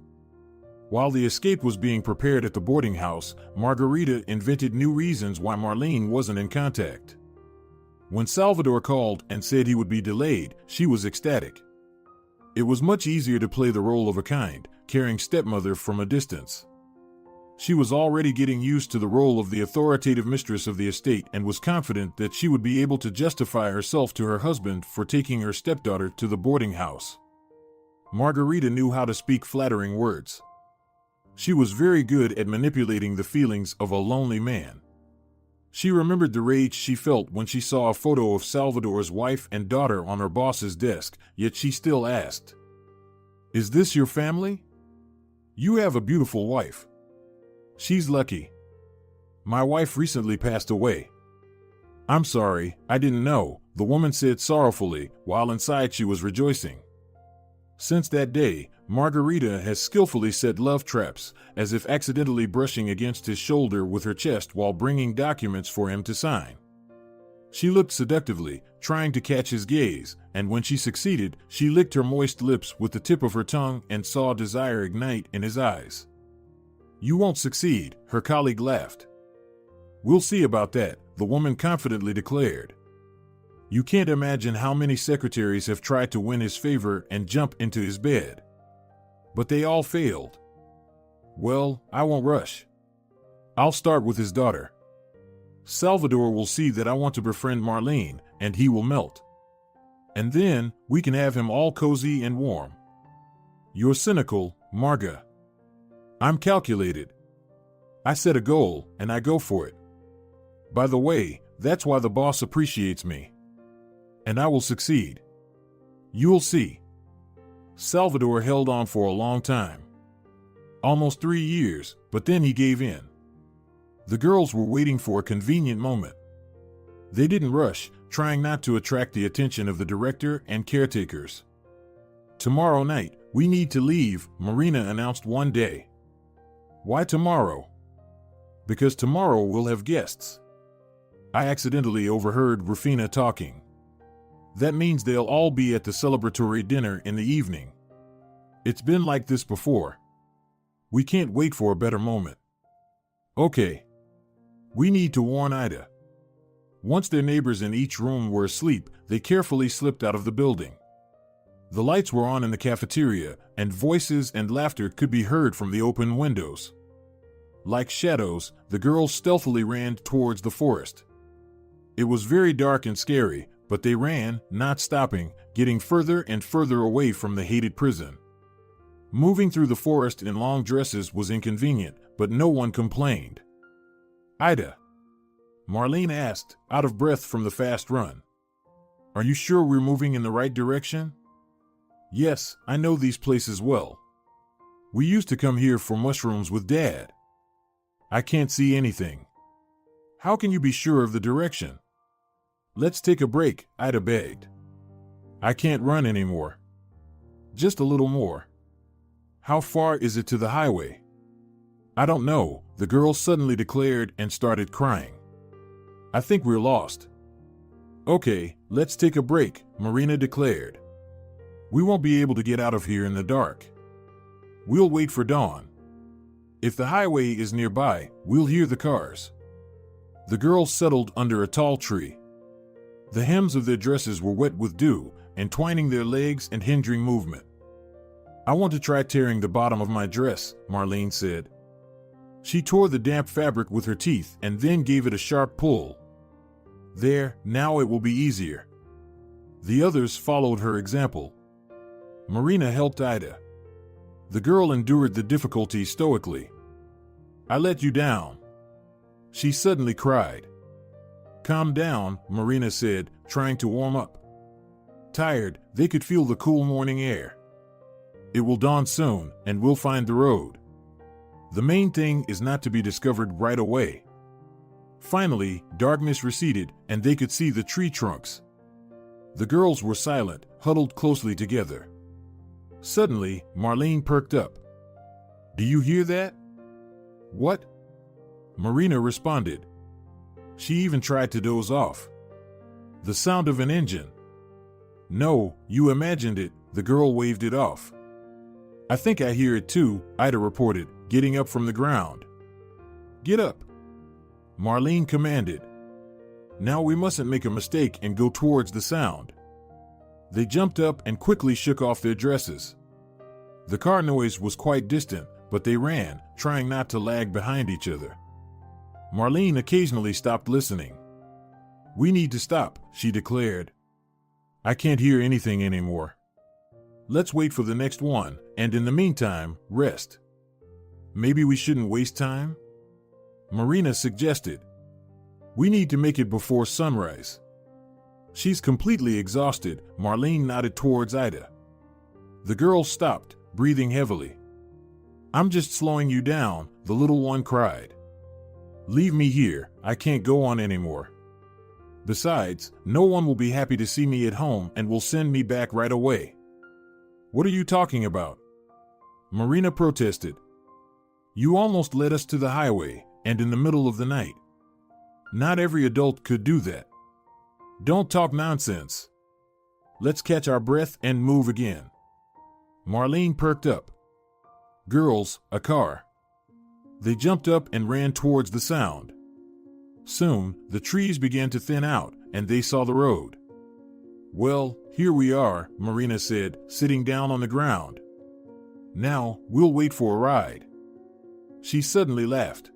While the escape was being prepared at the boarding house, Margarita invented new reasons why Marlene wasn't in contact. When Salvador called and said he would be delayed, she was ecstatic. It was much easier to play the role of a kind, caring stepmother from a distance. She was already getting used to the role of the authoritative mistress of the estate and was confident that she would be able to justify herself to her husband for taking her stepdaughter to the boarding house. Margarita knew how to speak flattering words. She was very good at manipulating the feelings of a lonely man. She remembered the rage she felt when she saw a photo of Salvador's wife and daughter on her boss's desk, yet she still asked, "Is this your family? You have a beautiful wife." "She's lucky. My wife recently passed away." "I'm sorry, I didn't know," the woman said sorrowfully, while inside she was rejoicing. Since that day, Margarita has skillfully set love traps, as if accidentally brushing against his shoulder with her chest while bringing documents for him to sign. She looked seductively, trying to catch his gaze, and when she succeeded, she licked her moist lips with the tip of her tongue and saw desire ignite in his eyes. "You won't succeed," her colleague laughed. "We'll see about that," the woman confidently declared. You can't imagine how many secretaries have tried to win his favor and jump into his bed. But they all failed. Well, I won't rush. I'll start with his daughter. Salvador will see that I want to befriend Marlene, and he will melt. And then, we can have him all cozy and warm. You're cynical, Marga. I'm calculated. I set a goal, and I go for it. By the way, that's why the boss appreciates me. And I will succeed. You'll see. Salvador held on for a long time. Almost 3 years, but then he gave in. The girls were waiting for a convenient moment. They didn't rush, trying not to attract the attention of the director and caretakers. Tomorrow night, we need to leave, Marina announced one day. Why tomorrow? Because tomorrow we'll have guests. I accidentally overheard Rufina talking. That means they'll all be at the celebratory dinner in the evening. It's been like this before. We can't wait for a better moment. Okay. We need to warn Ida. Once their neighbors in each room were asleep, they carefully slipped out of the building. The lights were on in the cafeteria, and voices and laughter could be heard from the open windows. Like shadows, the girls stealthily ran towards the forest. It was very dark and scary, but they ran, not stopping, getting further and further away from the hated prison. Moving through the forest in long dresses was inconvenient, but no one complained. Ida, Marlene asked, out of breath from the fast run. Are you sure we're moving in the right direction? Yes, I know these places well. We used to come here for mushrooms with Dad. I can't see anything. How can you be sure of the direction? Let's take a break, Ida begged. I can't run anymore. Just a little more. How far is it to the highway? I don't know, the girl suddenly declared and started crying. I think we're lost. Okay, let's take a break, Marina declared. We won't be able to get out of here in the dark. We'll wait for dawn. If the highway is nearby, we'll hear the cars. The girls settled under a tall tree. The hems of their dresses were wet with dew, entwining their legs and hindering movement. I want to try tearing the bottom of my dress, Marlene said. She tore the damp fabric with her teeth and then gave it a sharp pull. There, now it will be easier. The others followed her example. Marina helped Ida. The girl endured the difficulty stoically. I let you down. She suddenly cried. Calm down, Marina said, trying to warm up. Tired, they could feel the cool morning air. It will dawn soon, and we'll find the road. The main thing is not to be discovered right away. Finally, darkness receded, and they could see the tree trunks. The girls were silent, huddled closely together. Suddenly, Marlene perked up. Do you hear that? What? Marina responded. She even tried to doze off. The sound of an engine. No, you imagined it, the girl waved it off. I think I hear it too, Ida reported, getting up from the ground. Get up. Marlene commanded. Now we mustn't make a mistake and go towards the sound. They jumped up and quickly shook off their dresses. The car noise was quite distant, but they ran, trying not to lag behind each other. Marlene occasionally stopped listening. We need to stop, she declared. I can't hear anything anymore. Let's wait for the next one, and in the meantime, rest. Maybe we shouldn't waste time? Marina suggested. We need to make it before sunrise. She's completely exhausted, Marlene nodded towards Ida. The girl stopped, breathing heavily. I'm just slowing you down, the little one cried. Leave me here, I can't go on anymore. Besides, no one will be happy to see me at home and will send me back right away. What are you talking about? Marina protested. You almost led us to the highway, and in the middle of the night. Not every adult could do that. Don't talk nonsense. Let's catch our breath and move again. Marlene perked up. Girls, a car. They jumped up and ran towards the sound. Soon, the trees began to thin out, and they saw the road. Well, here we are, Marina said, sitting down on the ground. Now, we'll wait for a ride. She suddenly laughed.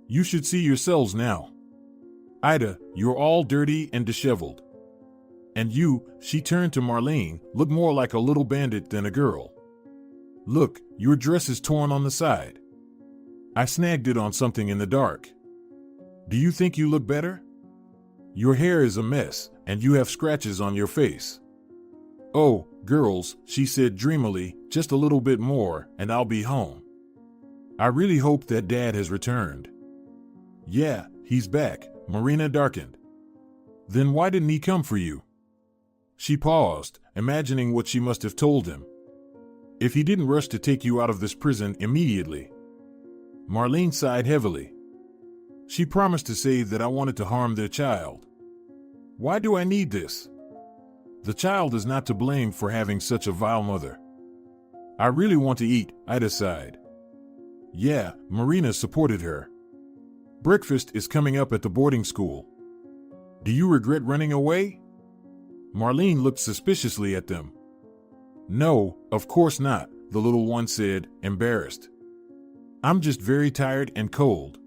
You should see yourselves now. Ida, you're all dirty and disheveled. And you, she turned to Marlene, look more like a little bandit than a girl. Look, your dress is torn on the side. I snagged it on something in the dark. Do you think you look better? Your hair is a mess, and you have scratches on your face. Oh, girls, she said dreamily, just a little bit more, and I'll be home. I really hope that Dad has returned. Yeah, he's back, Marina darkened. Then why didn't he come for you? She paused, imagining what she must have told him. If he didn't rush to take you out of this prison immediately. Marlene sighed heavily. She promised to say that I wanted to harm their child. Why do I need this? The child is not to blame for having such a vile mother. I really want to eat, Ida sighed. Yeah, Marina supported her. Breakfast is coming up at the boarding school. Do you regret running away? Marlene looked suspiciously at them. No, of course not, the little one said, embarrassed. I'm just very tired and cold.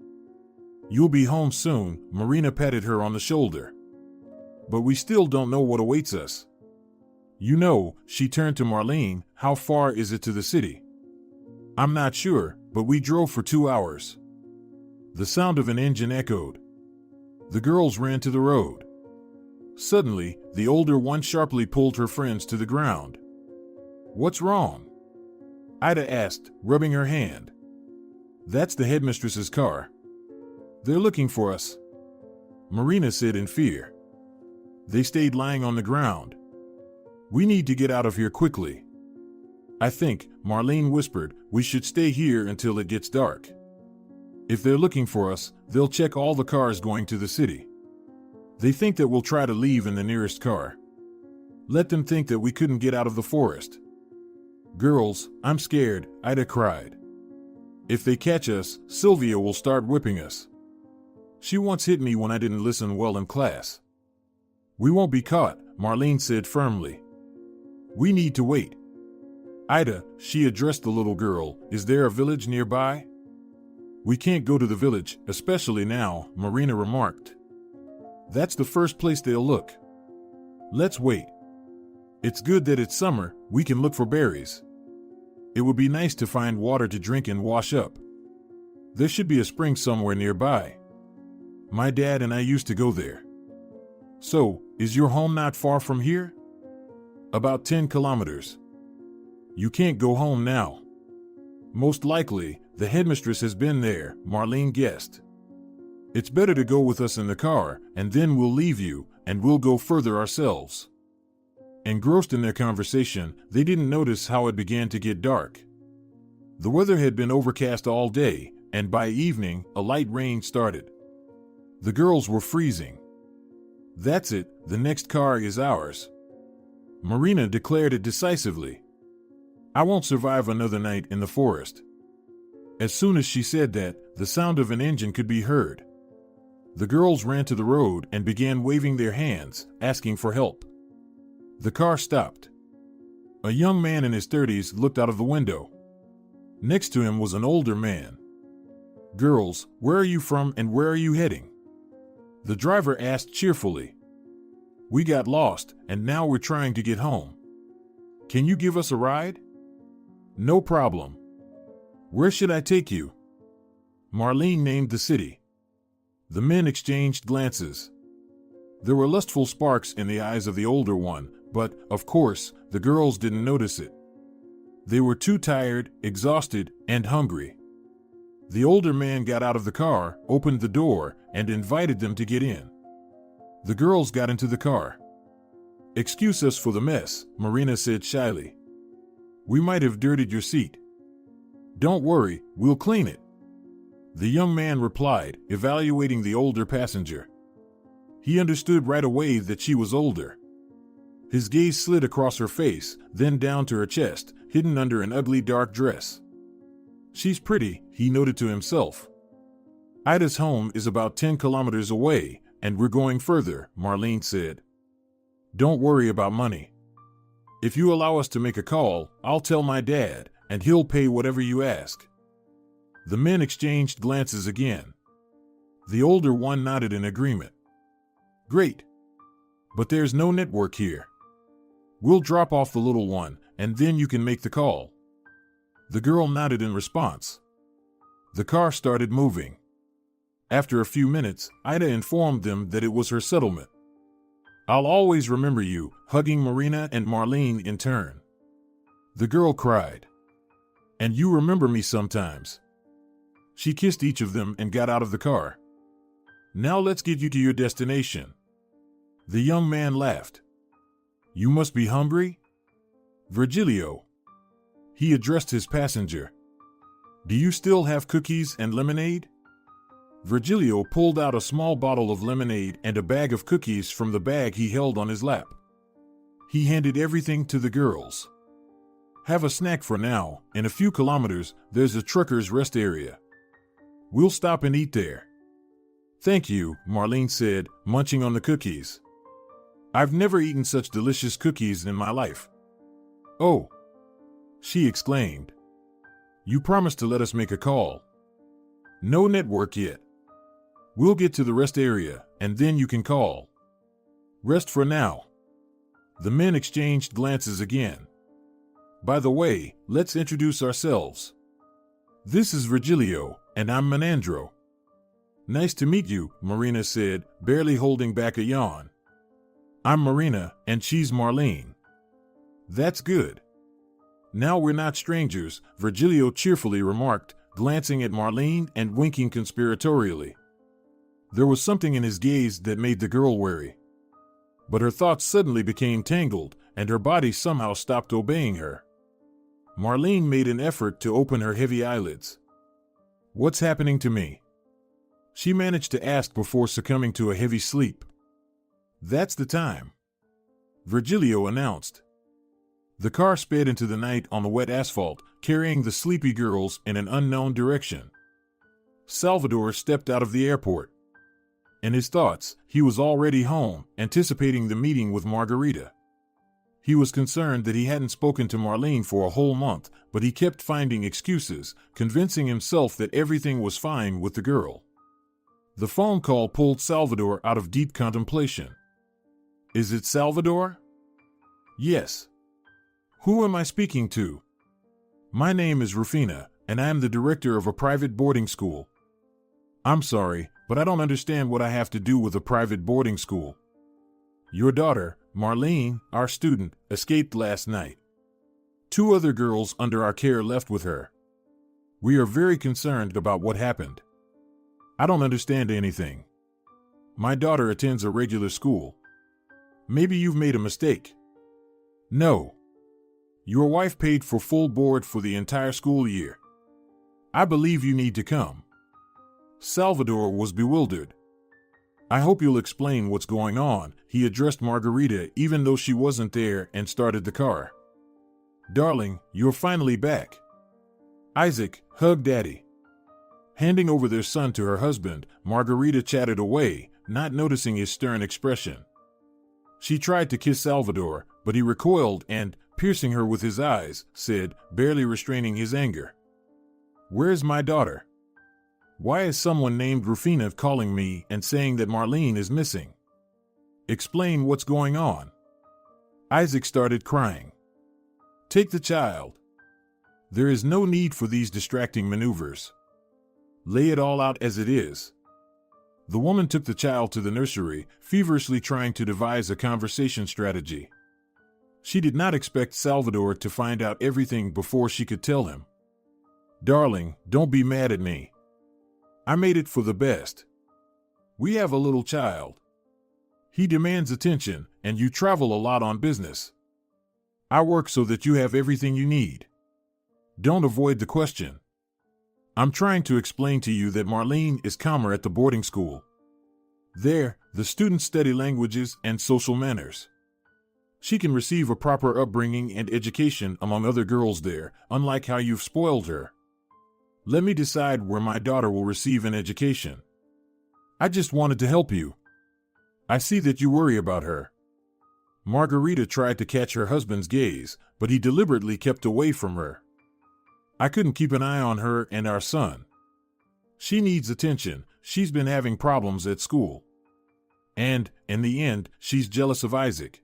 You'll be home soon, Marina patted her on the shoulder. But we still don't know what awaits us. You know, she turned to Marlene, how far is it to the city? I'm not sure, but we drove for 2 hours. The sound of an engine echoed. The girls ran to the road. Suddenly, the older one sharply pulled her friends to the ground. What's wrong? Ida asked, rubbing her hand. That's the headmistress's car. They're looking for us. Marina said in fear. They stayed lying on the ground. We need to get out of here quickly. I think, Marlene whispered, we should stay here until it gets dark. If they're looking for us, they'll check all the cars going to the city. They think that we'll try to leave in the nearest car. Let them think that we couldn't get out of the forest. Girls, I'm scared, Ida cried. If they catch us, Sylvia will start whipping us. She once hit me when I didn't listen well in class. We won't be caught, Marlene said firmly. We need to wait. Ida, she addressed the little girl, is there a village nearby? We can't go to the village, especially now, Marina remarked. That's the first place they'll look. Let's wait. It's good that it's summer, we can look for berries. It would be nice to find water to drink and wash up. There should be a spring somewhere nearby. My dad and I used to go there. So, is your home not far from here? About 10 kilometers. You can't go home now. Most likely, the headmistress has been there, Marlene guessed. It's better to go with us in the car, and then we'll leave you, and we'll go further ourselves. Engrossed in their conversation, they didn't notice how it began to get dark. The weather had been overcast all day, and by evening, a light rain started. The girls were freezing. That's it, the next car is ours. Marina declared it decisively. I won't survive another night in the forest. As soon as she said that, the sound of an engine could be heard. The girls ran to the road and began waving their hands, asking for help. The car stopped. A young man in his 30s looked out of the window. Next to him was an older man. Girls, where are you from and where are you heading? The driver asked cheerfully. We got lost, and now we're trying to get home. Can you give us a ride? No problem. Where should I take you? Marlene named the city. The men exchanged glances. There were lustful sparks in the eyes of the older one, but, of course, the girls didn't notice it. They were too tired, exhausted, and hungry. The older man got out of the car, opened the door, and invited them to get in. The girls got into the car. Excuse us for the mess, Marina said shyly. We might have dirtied your seat. Don't worry, we'll clean it. The young man replied, evaluating the older passenger. He understood right away that she was older. His gaze slid across her face, then down to her chest, hidden under an ugly dark dress. She's pretty, he noted to himself. Ida's home is about 10 kilometers away, and we're going further, Marlene said. Don't worry about money. If you allow us to make a call, I'll tell my dad, and he'll pay whatever you ask. The men exchanged glances again. The older one nodded in agreement. Great. But there's no network here. We'll drop off the little one, and then you can make the call. The girl nodded in response. The car started moving. After a few minutes, Ida informed them that it was her settlement. I'll always remember you, hugging Marina and Marlene in turn. The girl cried. And you remember me sometimes. She kissed each of them and got out of the car. Now let's get you to your destination. The young man laughed. You must be hungry? Virgilio. He addressed his passenger. Do you still have cookies and lemonade? Virgilio pulled out a small bottle of lemonade and a bag of cookies from the bag he held on his lap. He handed everything to the girls. Have a snack for now. In a few kilometers, there's a trucker's rest area. We'll stop and eat there. Thank you, Marlene said, munching on the cookies. I've never eaten such delicious cookies in my life. Oh, she exclaimed. You promised to let us make a call. No network yet. We'll get to the rest area, and then you can call. Rest for now. The men exchanged glances again. By the way, let's introduce ourselves. This is Virgilio, and I'm Menandro. Nice to meet you, Marina said, barely holding back a yawn. I'm Marina, and she's Marlene. That's good. Now we're not strangers, Virgilio cheerfully remarked, glancing at Marlene and winking conspiratorially. There was something in his gaze that made the girl wary. But her thoughts suddenly became tangled, and her body somehow stopped obeying her. Marlene made an effort to open her heavy eyelids. What's happening to me? She managed to ask before succumbing to a heavy sleep. That's the time, Virgilio announced. The car sped into the night on the wet asphalt, carrying the sleepy girls in an unknown direction. Salvador stepped out of the airport. In his thoughts, he was already home, anticipating the meeting with Margarita. He was concerned that he hadn't spoken to Marlene for a whole month, but he kept finding excuses, convincing himself that everything was fine with the girl. The phone call pulled Salvador out of deep contemplation. Is it Salvador? Yes. Who am I speaking to? My name is Rufina, and I am the director of a private boarding school. I'm sorry, but I don't understand what I have to do with a private boarding school. Your daughter, Marlene, our student, escaped last night. 2 other girls under our care left with her. We are very concerned about what happened. I don't understand anything. My daughter attends a regular school. Maybe you've made a mistake. No. Your wife paid for full board for the entire school year. I believe you need to come. Salvador was bewildered. I hope you'll explain what's going on, he addressed Margarita even though she wasn't there, and started the car. Darling, you're finally back. Isaac, hug Daddy. Handing over their son to her husband, Margarita chatted away, not noticing his stern expression. She tried to kiss Salvador, but he recoiled and, piercing her with his eyes, said, barely restraining his anger, Where's my daughter? Why is someone named Rufina calling me and saying that Marlene is missing? Explain what's going on. Isaac started crying. Take the child. There is no need for these distracting maneuvers. Lay it all out as it is. The woman took the child to the nursery, feverishly trying to devise a conversation strategy. She did not expect Salvador to find out everything before she could tell him. Darling, don't be mad at me. I made it for the best. We have a little child. He demands attention, and you travel a lot on business. I work so that you have everything you need. Don't avoid the question. I'm trying to explain to you that Marlene is calmer at the boarding school. There, the students study languages and social manners. She can receive a proper upbringing and education among other girls there, unlike how you've spoiled her. Let me decide where my daughter will receive an education. I just wanted to help you. I see that you worry about her. Margarita tried to catch her husband's gaze, but he deliberately kept away from her. I couldn't keep an eye on her and our son. She needs attention. She's been having problems at school. And, in the end, she's jealous of Isaac.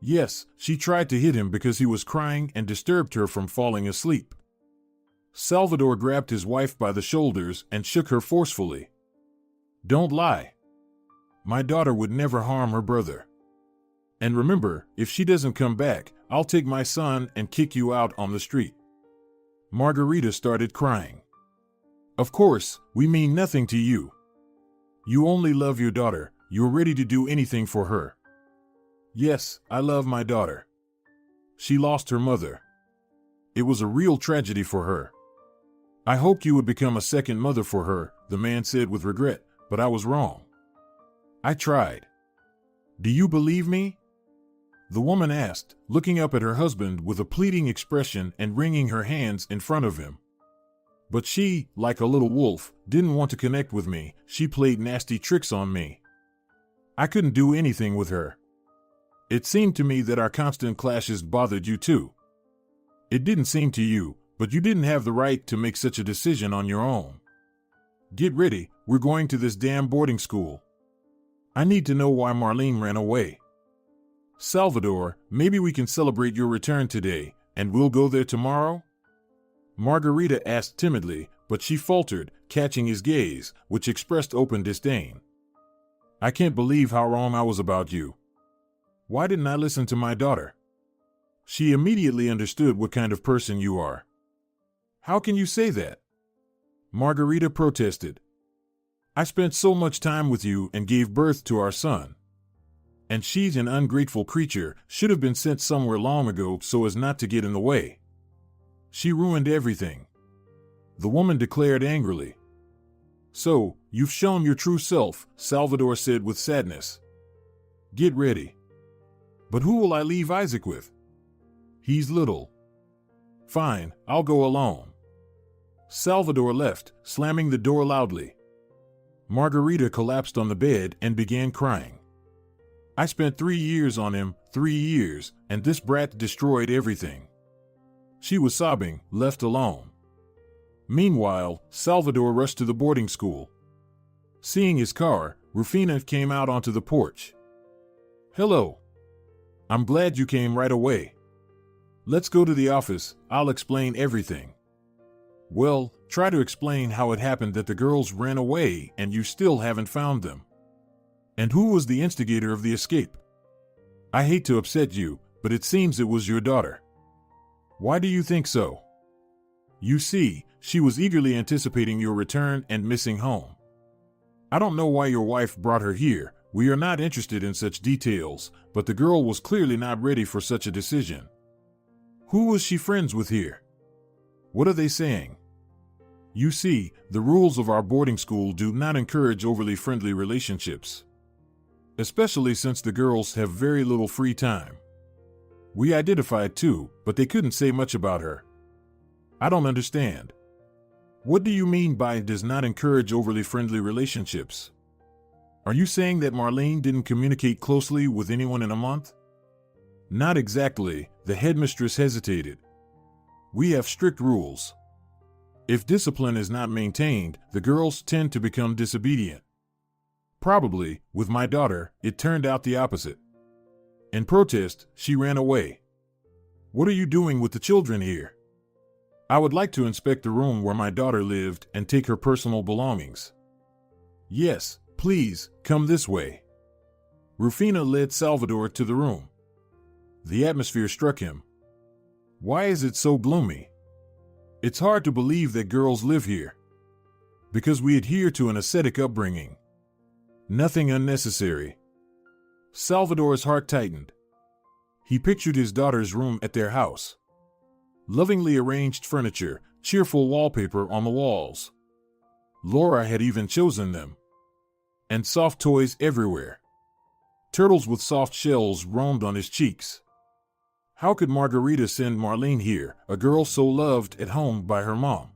Yes, she tried to hit him because he was crying and disturbed her from falling asleep. Salvador grabbed his wife by the shoulders and shook her forcefully. Don't lie. My daughter would never harm her brother. And remember, if she doesn't come back, I'll take my son and kick you out on the street. Margarita started crying. Of course, we mean nothing to you. You only love your daughter. You're ready to do anything for her. Yes, I love my daughter. She lost her mother. It was a real tragedy for her. I hoped you would become a second mother for her, the man said with regret, but I was wrong. I tried. Do you believe me? The woman asked, looking up at her husband with a pleading expression and wringing her hands in front of him. But she, like a little wolf, didn't want to connect with me. She played nasty tricks on me. I couldn't do anything with her. It seemed to me that our constant clashes bothered you too. It didn't seem to you, but you didn't have the right to make such a decision on your own. Get ready, we're going to this damn boarding school. I need to know why Marlene ran away. Salvador, maybe we can celebrate your return today, and we'll go there tomorrow? Margarita asked timidly, but she faltered, catching his gaze, which expressed open disdain. I can't believe how wrong I was about you. Why didn't I listen to my daughter? She immediately understood what kind of person you are. How can you say that? Margarita protested. I spent so much time with you and gave birth to our son. And she's an ungrateful creature, should have been sent somewhere long ago so as not to get in the way. She ruined everything. The woman declared angrily. So, you've shown your true self, Salvador said with sadness. Get ready. But who will I leave Isaac with? He's little. Fine, I'll go alone. Salvador left, slamming the door loudly. Margarita collapsed on the bed and began crying. I spent 3 years on him, 3 years, and this brat destroyed everything. She was sobbing, left alone. Meanwhile, Salvador rushed to the boarding school. Seeing his car, Rufina came out onto the porch. Hello. I'm glad you came right away. Let's go to the office, I'll explain everything. Well, try to explain how it happened that the girls ran away and you still haven't found them. And who was the instigator of the escape? I hate to upset you, but it seems it was your daughter. Why do you think so? You see, she was eagerly anticipating your return and missing home. I don't know why your wife brought her here. We are not interested in such details, but the girl was clearly not ready for such a decision. Who was she friends with here? What are they saying? You see, the rules of our boarding school do not encourage overly friendly relationships. Especially since the girls have very little free time. We identified too, but they couldn't say much about her. I don't understand. What do you mean by does not encourage overly friendly relationships? Are you saying that Marlene didn't communicate closely with anyone in a month? Not exactly, the headmistress hesitated. We have strict rules. If discipline is not maintained, the girls tend to become disobedient. Probably, with my daughter, it turned out the opposite. In protest, she ran away. What are you doing with the children here? I would like to inspect the room where my daughter lived and take her personal belongings. Yes, please, come this way. Rufina led Salvador to the room. The atmosphere struck him. Why is it so gloomy? It's hard to believe that girls live here. Because we adhere to an ascetic upbringing. Nothing unnecessary. Salvador's heart tightened. He pictured his daughter's room at their house. Lovingly arranged furniture, cheerful wallpaper on the walls. Laura had even chosen them. And soft toys everywhere. Turtles with soft shells roamed on his cheeks. How could Margarita send Marlene here, a girl so loved at home by her mom?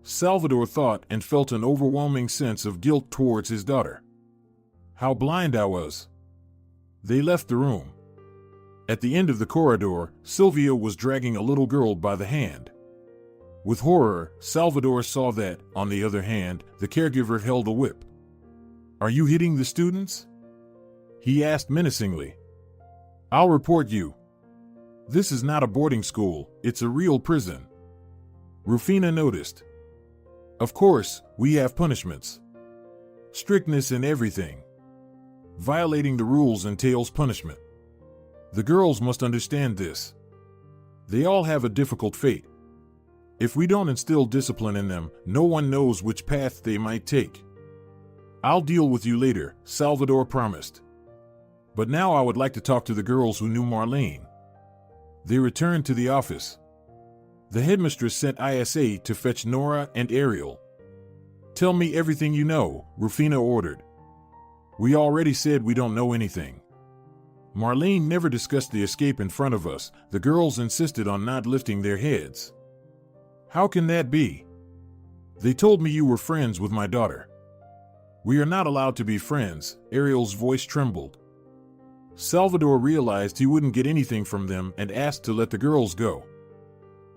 Salvador thought and felt an overwhelming sense of guilt towards his daughter. How blind I was. They left the room. At the end of the corridor, Sylvia was dragging a little girl by the hand. With horror, Salvador saw that, on the other hand, the caregiver held a whip. "Are you hitting the students?" he asked menacingly. "I'll report you. This is not a boarding school, it's a real prison." Rufina noticed. "Of course, we have punishments. Strictness in everything. Violating the rules entails punishment. The girls must understand this. They all have a difficult fate. If we don't instill discipline in them, no one knows which path they might take." "I'll deal with you later," Salvador promised. "But now I would like to talk to the girls who knew Marlene." They returned to the office. The headmistress sent ISA to fetch Nora and Ariel. "Tell me everything you know," Rufina ordered. "We already said we don't know anything. Marlene never discussed the escape in front of us. The girls insisted on not lifting their heads." "How can that be? They told me you were friends with my daughter." "We are not allowed to be friends," Ariel's voice trembled. Salvador realized he wouldn't get anything from them and asked to let the girls go.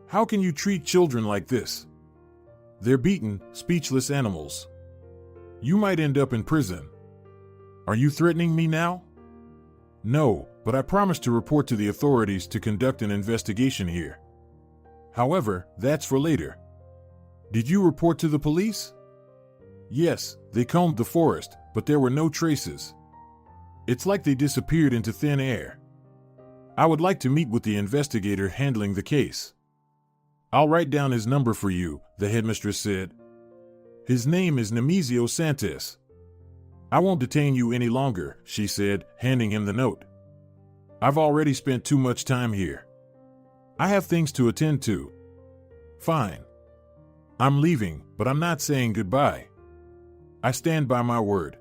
"How can you treat children like this? They're beaten, speechless animals. You might end up in prison." "Are you threatening me now?" "No, but I promised to report to the authorities to conduct an investigation here. However, that's for later." "Did you report to the police?" "Yes, they combed the forest, but there were no traces. It's like they disappeared into thin air. I would like to meet with the investigator handling the case." "I'll write down his number for you," the headmistress said. "His name is Nemesio Santos." "I won't detain you any longer," she said, handing him the note. "I've already spent too much time here. I have things to attend to." "Fine. I'm leaving, but I'm not saying goodbye. I stand by my word."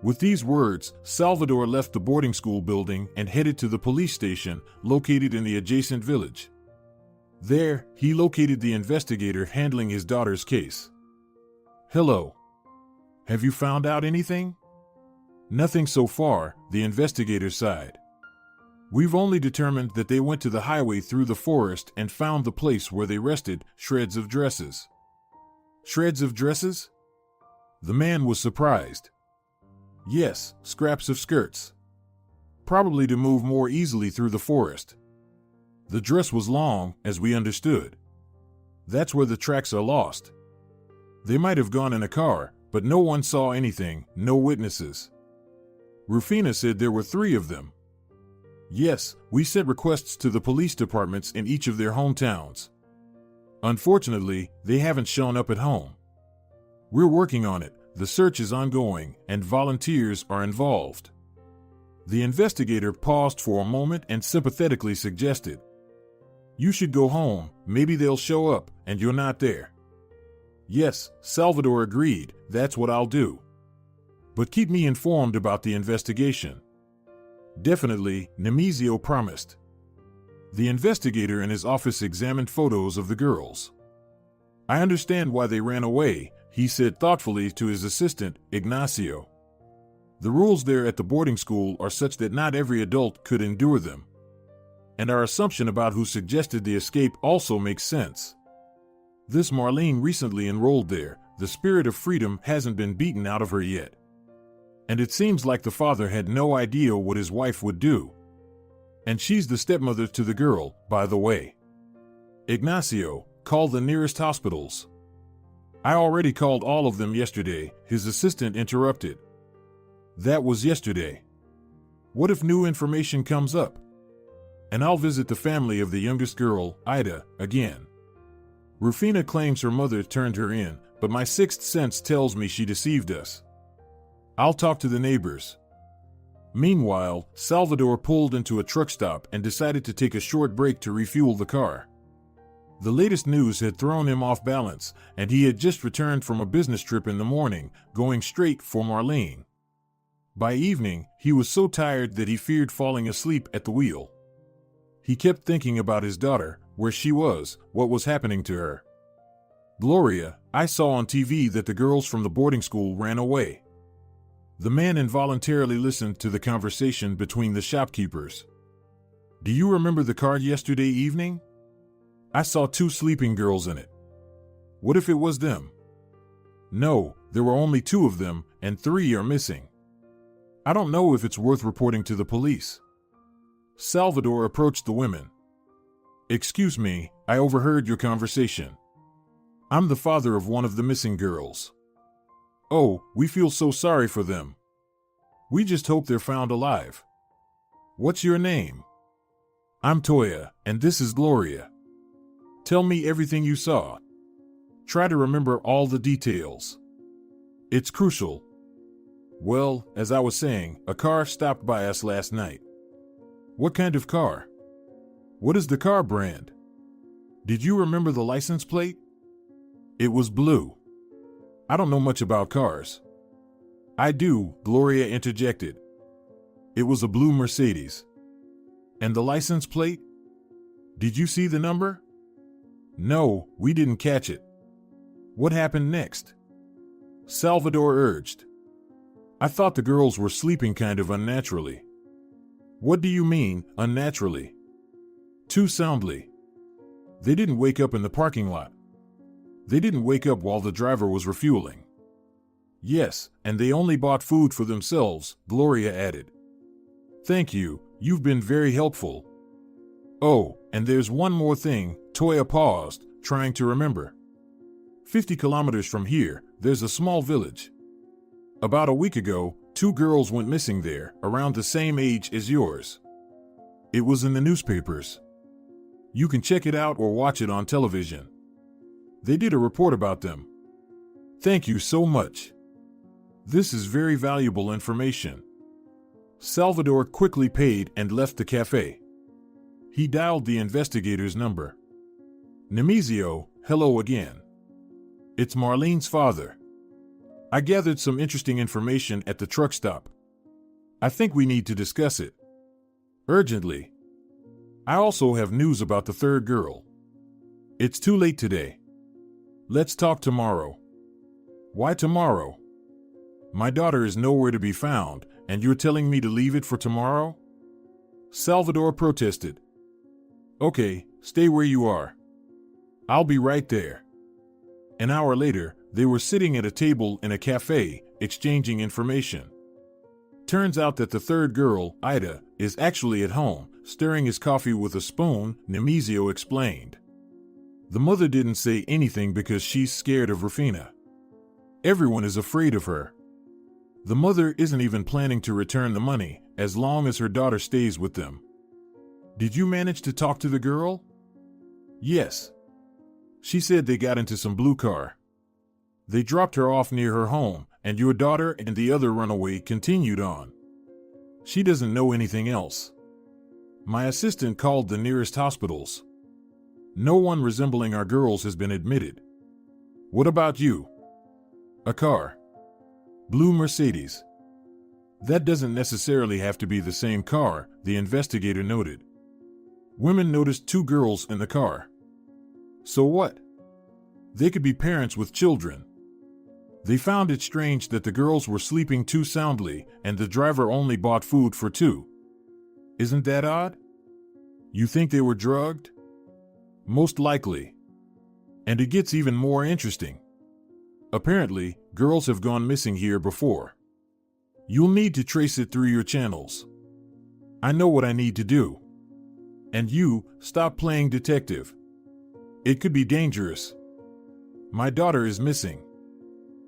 With these words, Salvador left the boarding school building and headed to the police station located in the adjacent village. There, he located the investigator handling his daughter's case. "Hello. Have you found out anything?" "Nothing so far," the investigator sighed. "We've only determined that they went to the highway through the forest and found the place where they rested, shreds of dresses." "Shreds of dresses?" The man was surprised. "Yes, scraps of skirts. Probably to move more easily through the forest. The dress was long, as we understood. That's where the tracks are lost. They might have gone in a car, but no one saw anything, no witnesses." Rufina said there were 3 of them. "Yes, we sent requests to the police departments in each of their hometowns. Unfortunately, they haven't shown up at home. We're working on it. The search is ongoing, and volunteers are involved." The investigator paused for a moment and sympathetically suggested, "You should go home, maybe they'll show up, and you're not there." "Yes," Salvador agreed, "that's what I'll do. But keep me informed about the investigation." "Definitely," Nemesio promised. The investigator in his office examined photos of the girls. "I understand why they ran away," he said thoughtfully to his assistant, Ignacio. "The rules there at the boarding school are such that not every adult could endure them. And our assumption about who suggested the escape also makes sense. This Marlene recently enrolled there. The spirit of freedom hasn't been beaten out of her yet. And it seems like the father had no idea what his wife would do. And she's the stepmother to the girl, by the way. Ignacio, call the nearest hospitals." "I already called all of them yesterday," his assistant interrupted. "That was yesterday. What if new information comes up? And I'll visit the family of the youngest girl, Ida, again. Rufina claims her mother turned her in, but my sixth sense tells me she deceived us. I'll talk to the neighbors." Meanwhile, Salvador pulled into a truck stop and decided to take a short break to refuel the car. The latest news had thrown him off balance, and he had just returned from a business trip in the morning, going straight for Marlene. By evening, he was so tired that he feared falling asleep at the wheel. He kept thinking about his daughter, where she was, what was happening to her. "Gloria, I saw on TV that the girls from the boarding school ran away." The man involuntarily listened to the conversation between the shopkeepers. "Do you remember the car yesterday evening? I saw 2 sleeping girls in it. What if it was them?" "No, there were only 2 of them, and 3 are missing. I don't know if it's worth reporting to the police." Salvador approached the women. "Excuse me, I overheard your conversation. I'm the father of one of the missing girls." "Oh, we feel so sorry for them. We just hope they're found alive. What's your name?" "I'm Toya, and this is Gloria. Tell me everything you saw. Try to remember all the details. It's crucial." "Well, as I was saying, a car stopped by us last night." "What kind of car? What is the car brand? Did you remember the license plate?" "It was blue." "I don't know much about cars." "I do," Gloria interjected. "It was a blue Mercedes." "And the license plate? Did you see the number?" "No, we didn't catch it." "What happened next?" Salvador urged. "I thought the girls were sleeping kind of unnaturally." "What do you mean, unnaturally?" "Too soundly. They didn't wake up in the parking lot. They didn't wake up while the driver was refueling." "Yes, and they only bought food for themselves," Gloria added. "Thank you, you've been very helpful." "Oh, and there's one more thing," Toya paused, trying to remember. 50 kilometers from here, there's a small village. About a week ago, 2 girls went missing there, around the same age as yours. It was in the newspapers. You can check it out or watch it on television. They did a report about them." "Thank you so much. This is very valuable information." Salvador quickly paid and left the cafe. He dialed the investigator's number. "Nemesio, hello again. It's Marlene's father. I gathered some interesting information at the truck stop. I think we need to discuss it. Urgently. I also have news about the 3rd girl. It's too late today. Let's talk tomorrow." "Why tomorrow? My daughter is nowhere to be found, and you're telling me to leave it for tomorrow?" Salvador protested. "Okay, stay where you are. I'll be right there." An hour later, they were sitting at a table in a cafe, exchanging information. Turns out that the 3rd girl, Ida, is actually at home, stirring his coffee with a spoon, Nemesio explained. The mother didn't say anything because she's scared of Rufina. Everyone is afraid of her. The mother isn't even planning to return the money, as long as her daughter stays with them. "Did you manage to talk to the girl?" "Yes. She said they got into some blue car. They dropped her off near her home, and your daughter and the other runaway continued on. She doesn't know anything else. My assistant called the nearest hospitals. No one resembling our girls has been admitted. What about you?" "A car. Blue Mercedes." "That doesn't necessarily have to be the same car," the investigator noted. "Women noticed 2 girls in the car. So what? They could be parents with children. They found it strange that the girls were sleeping too soundly and the driver only bought food for 2. Isn't that odd? You think they were drugged? Most likely. And it gets even more interesting. Apparently, girls have gone missing here before. You'll need to trace it through your channels. I know what I need to do. And you, stop playing detective. It could be dangerous. My daughter is missing.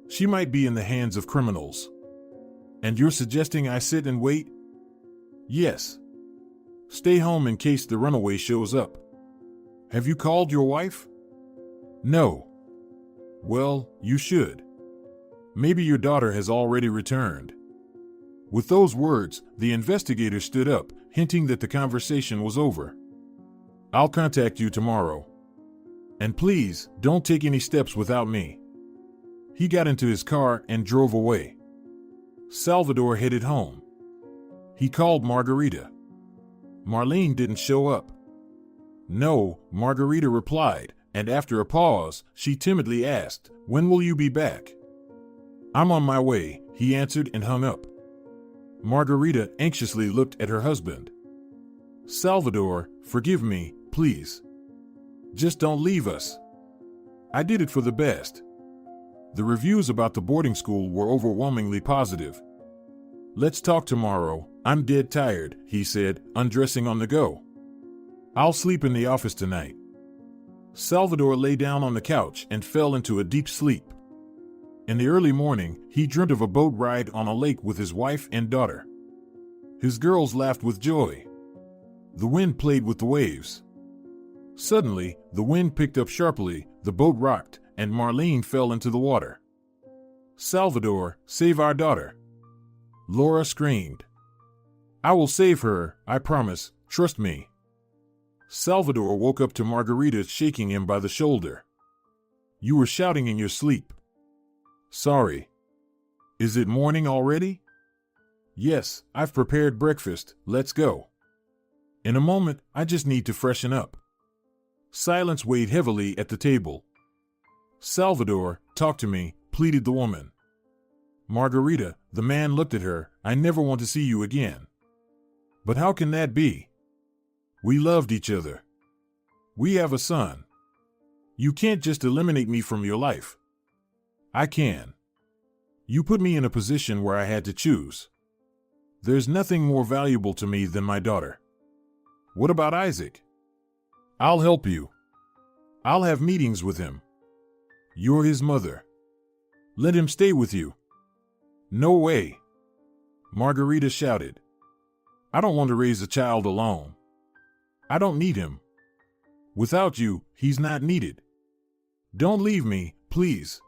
She might be in the hands of criminals. And you're suggesting I sit and wait? Yes. Stay home in case the runaway shows up. Have you called your wife? No. Well, you should. Maybe your daughter has already returned. With those words, the investigator stood up, hinting that the conversation was over. I'll contact you tomorrow. And please, don't take any steps without me. He got into his car and drove away. Salvador headed home. He called Margarita. Marlene didn't show up. No, Margarita replied, and after a pause, she timidly asked, "When will you be back?" "I'm on my way," he answered and hung up. Margarita anxiously looked at her husband. "Salvador, forgive me, please. Just don't leave us. I did it for the best." The reviews about the boarding school were overwhelmingly positive. "Let's talk tomorrow. I'm dead tired," he said, undressing on the go. "I'll sleep in the office tonight." Salvador lay down on the couch and fell into a deep sleep. In the early morning, he dreamt of a boat ride on a lake with his wife and daughter. His girls laughed with joy. The wind played with the waves. Suddenly, the wind picked up sharply, the boat rocked, and Marlene fell into the water. "Salvador, save our daughter!" Laura screamed. "I will save her, I promise, trust me." Salvador woke up to Margarita shaking him by the shoulder. "You were shouting in your sleep." "Sorry. Is it morning already?" "Yes, I've prepared breakfast, let's go." "In a moment, I just need to freshen up." Silence weighed heavily at the table. "Salvador, talk to me," pleaded the woman. "Margarita," the man looked at her, "I never want to see you again." "But how can that be? We loved each other. We have a son. You can't just eliminate me from your life." "I can. You put me in a position where I had to choose. There's nothing more valuable to me than my daughter." "What about Isaac?" "I'll help you. I'll have meetings with him. You're his mother. Let him stay with you." "No way," Margarita shouted. "I don't want to raise a child alone. I don't need him. Without you, he's not needed. Don't leave me, please."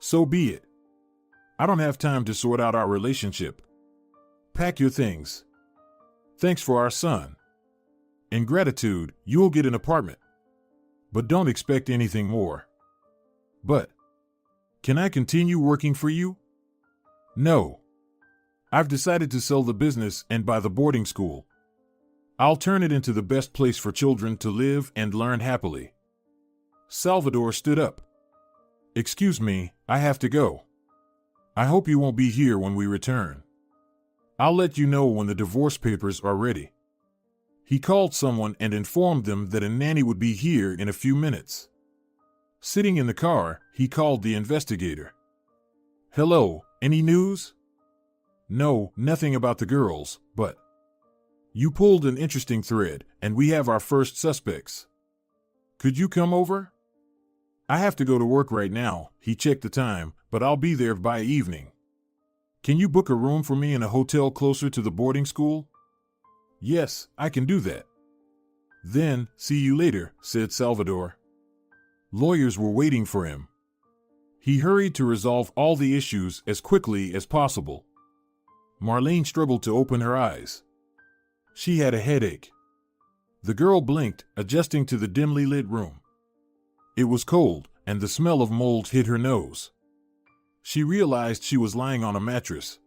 "So be it. I don't have time to sort out our relationship. Pack your things. Thanks for our son. In gratitude, you'll get an apartment. But don't expect anything more." "But can I continue working for you?" "No. I've decided to sell the business and buy the boarding school. I'll turn it into the best place for children to live and learn happily." Salvador stood up. "Excuse me, I have to go. I hope you won't be here when we return. I'll let you know when the divorce papers are ready." He called someone and informed them that a nanny would be here in a few minutes. Sitting in the car, he called the investigator. "Hello, any news?" "No, nothing about the girls, but you pulled an interesting thread, and we have our first suspects. Could you come over?" "I have to go to work right now," he checked the time, "but I'll be there by evening. Can you book a room for me in a hotel closer to the boarding school?" "Yes, I can do that." "Then, see you later," said Salvador. Lawyers were waiting for him. He hurried to resolve all the issues as quickly as possible. Marlene struggled to open her eyes. She had a headache. The girl blinked, adjusting to the dimly lit room. It was cold, and the smell of mold hit her nose. She realized she was lying on a mattress.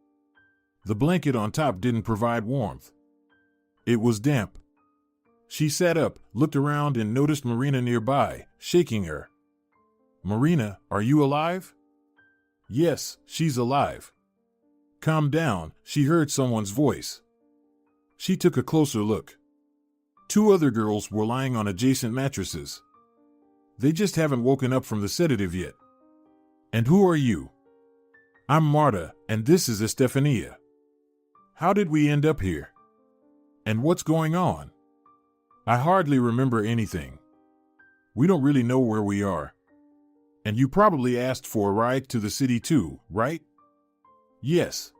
The blanket on top didn't provide warmth. It was damp. She sat up, looked around, and noticed Marina nearby, shaking her. "Marina, are you alive?" "Yes, she's alive." "Calm down," she heard someone's voice. She took a closer look. Two other girls were lying on adjacent mattresses. They just haven't woken up from the sedative yet. "And who are you?" "I'm Marta, and this is Estefania." "How did we end up here? And what's going on?" "I hardly remember anything. We don't really know where we are. And you probably asked for a ride to the city too, right?" "Yes.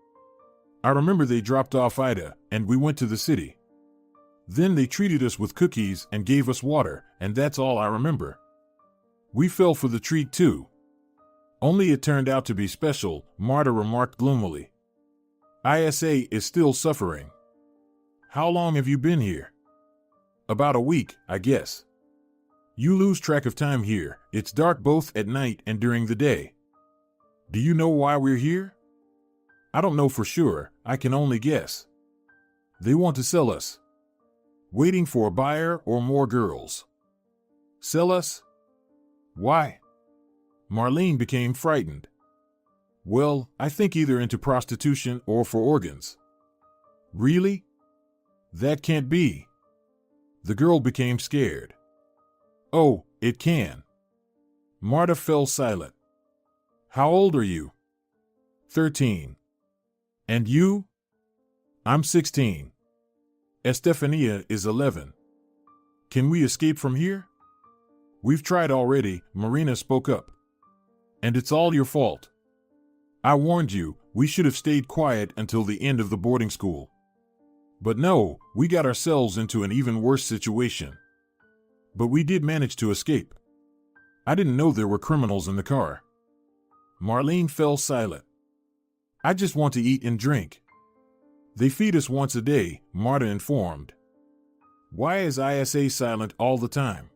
I remember they dropped off Ida, and we went to the city. Then they treated us with cookies and gave us water, and that's all I remember. We fell for the treat too. Only it turned out to be special," Marta remarked gloomily. ISA is still suffering. How long have you been here? About a week, I guess. You lose track of time here. It's dark both at night and during the day. Do you know why we're here? I don't know for sure. I can only guess. They want to sell us. Waiting for a buyer or more girls. Sell us? Why? Marlene became frightened. Well, I think either into prostitution or for organs. Really? That can't be. The girl became scared. Oh, it can. Marta fell silent. How old are you? 13. And you? I'm 16. Estefania is 11. Can we escape from here? We've tried already, Marina spoke up. And it's all your fault. I warned you, we should have stayed quiet until the end of the boarding school. But no, we got ourselves into an even worse situation. But we did manage to escape. I didn't know there were criminals in the car. Marlene fell silent. I just want to eat and drink. They feed us once a day, Marta informed. Why is ISA silent all the time?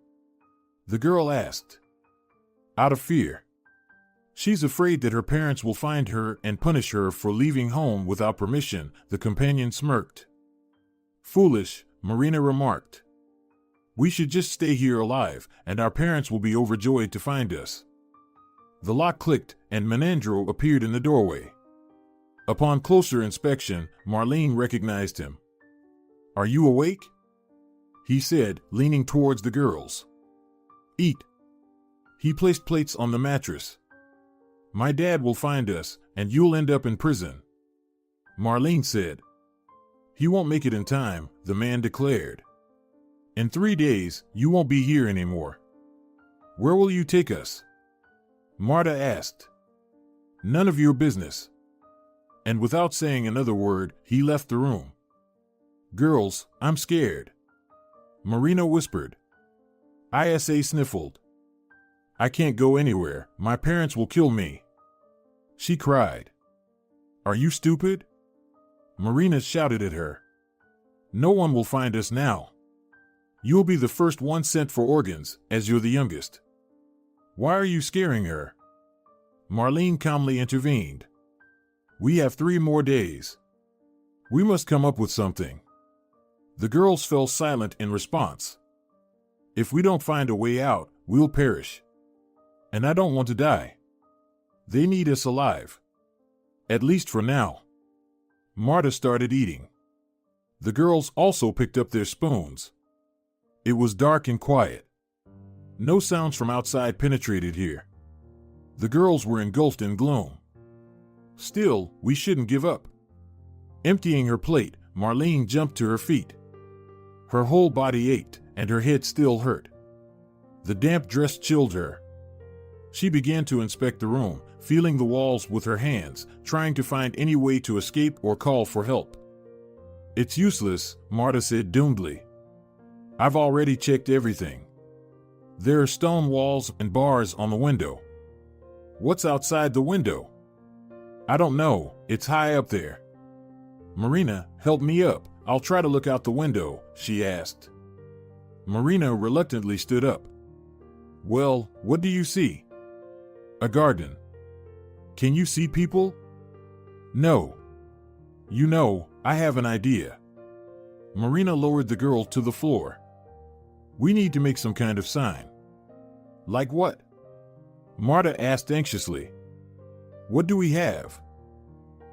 The girl asked. Out of fear. She's afraid that her parents will find her and punish her for leaving home without permission, the companion smirked. Foolish, Marina remarked. We should just stay here alive, and our parents will be overjoyed to find us. The lock clicked, and Menandro appeared in the doorway. Upon closer inspection, Marlene recognized him. Are you awake? He said, leaning towards the girls. Eat. He placed plates on the mattress. My dad will find us, and you'll end up in prison. Marlene said. He won't make it in time, the man declared. In 3 days, you won't be here anymore. Where will you take us? Marta asked. None of your business. And without saying another word, he left the room. Girls, I'm scared. Marina whispered. ISA sniffled. I can't go anywhere, my parents will kill me. She cried. Are you stupid? Marina shouted at her. No one will find us now. You'll be the first one sent for organs, as you're the youngest. Why are you scaring her? Marlene calmly intervened. We have 3 more days. We must come up with something. The girls fell silent in response. If we don't find a way out, we'll perish. And I don't want to die. They need us alive. At least for now. Marta started eating. The girls also picked up their spoons. It was dark and quiet. No sounds from outside penetrated here. The girls were engulfed in gloom. Still, we shouldn't give up. Emptying her plate, Marlene jumped to her feet. Her whole body ached, and her head still hurt. The damp dress chilled her. She began to inspect the room, feeling the walls with her hands, trying to find any way to escape or call for help. It's useless, Marta said doomedly. I've already checked everything. There are stone walls and bars on the window. What's outside the window? I don't know, it's high up there. Marina, help me up, I'll try to look out the window, she asked. Marina reluctantly stood up. Well, what do you see? A garden. Can you see people? No. You know, I have an idea. Marina lowered the girl to the floor. We need to make some kind of sign. Like what? Marta asked anxiously. What do we have?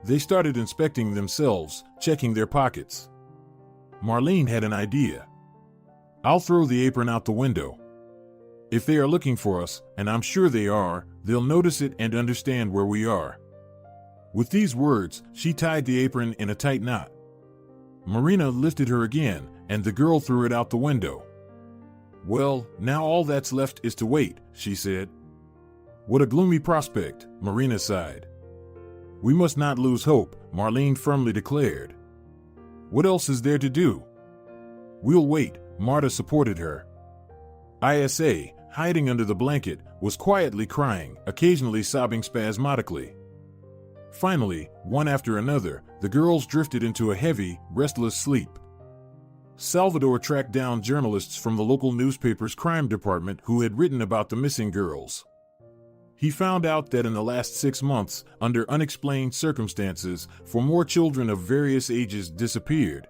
They started inspecting themselves, checking their pockets. Marlene had an idea. I'll throw the apron out the window. If they are looking for us, and I'm sure they are, they'll notice it and understand where we are. With these words, she tied the apron in a tight knot. Marina lifted her again, and the girl threw it out the window. Well, now all that's left is to wait, she said. What a gloomy prospect, Marina sighed. We must not lose hope, Marlene firmly declared. What else is there to do? We'll wait, Marta supported her. ISA, hiding under the blanket, was quietly crying, occasionally sobbing spasmodically. Finally, one after another, the girls drifted into a heavy, restless sleep. Salvador tracked down journalists from the local newspaper's crime department who had written about the missing girls. He found out that in the last 6 months, under unexplained circumstances, 4 more children of various ages disappeared.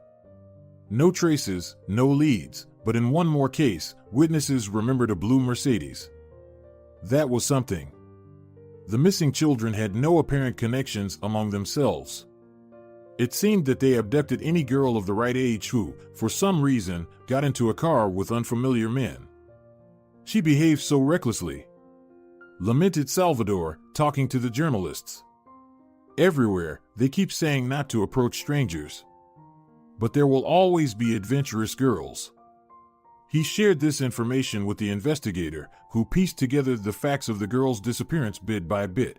No traces, no leads, but in one more case, witnesses remembered a blue Mercedes. That was something. The missing children had no apparent connections among themselves. It seemed that they abducted any girl of the right age who, for some reason, got into a car with unfamiliar men. She behaved so recklessly, lamented Salvador, talking to the journalists. Everywhere, they keep saying not to approach strangers. But there will always be adventurous girls. He shared this information with the investigator, who pieced together the facts of the girl's disappearance bit by bit.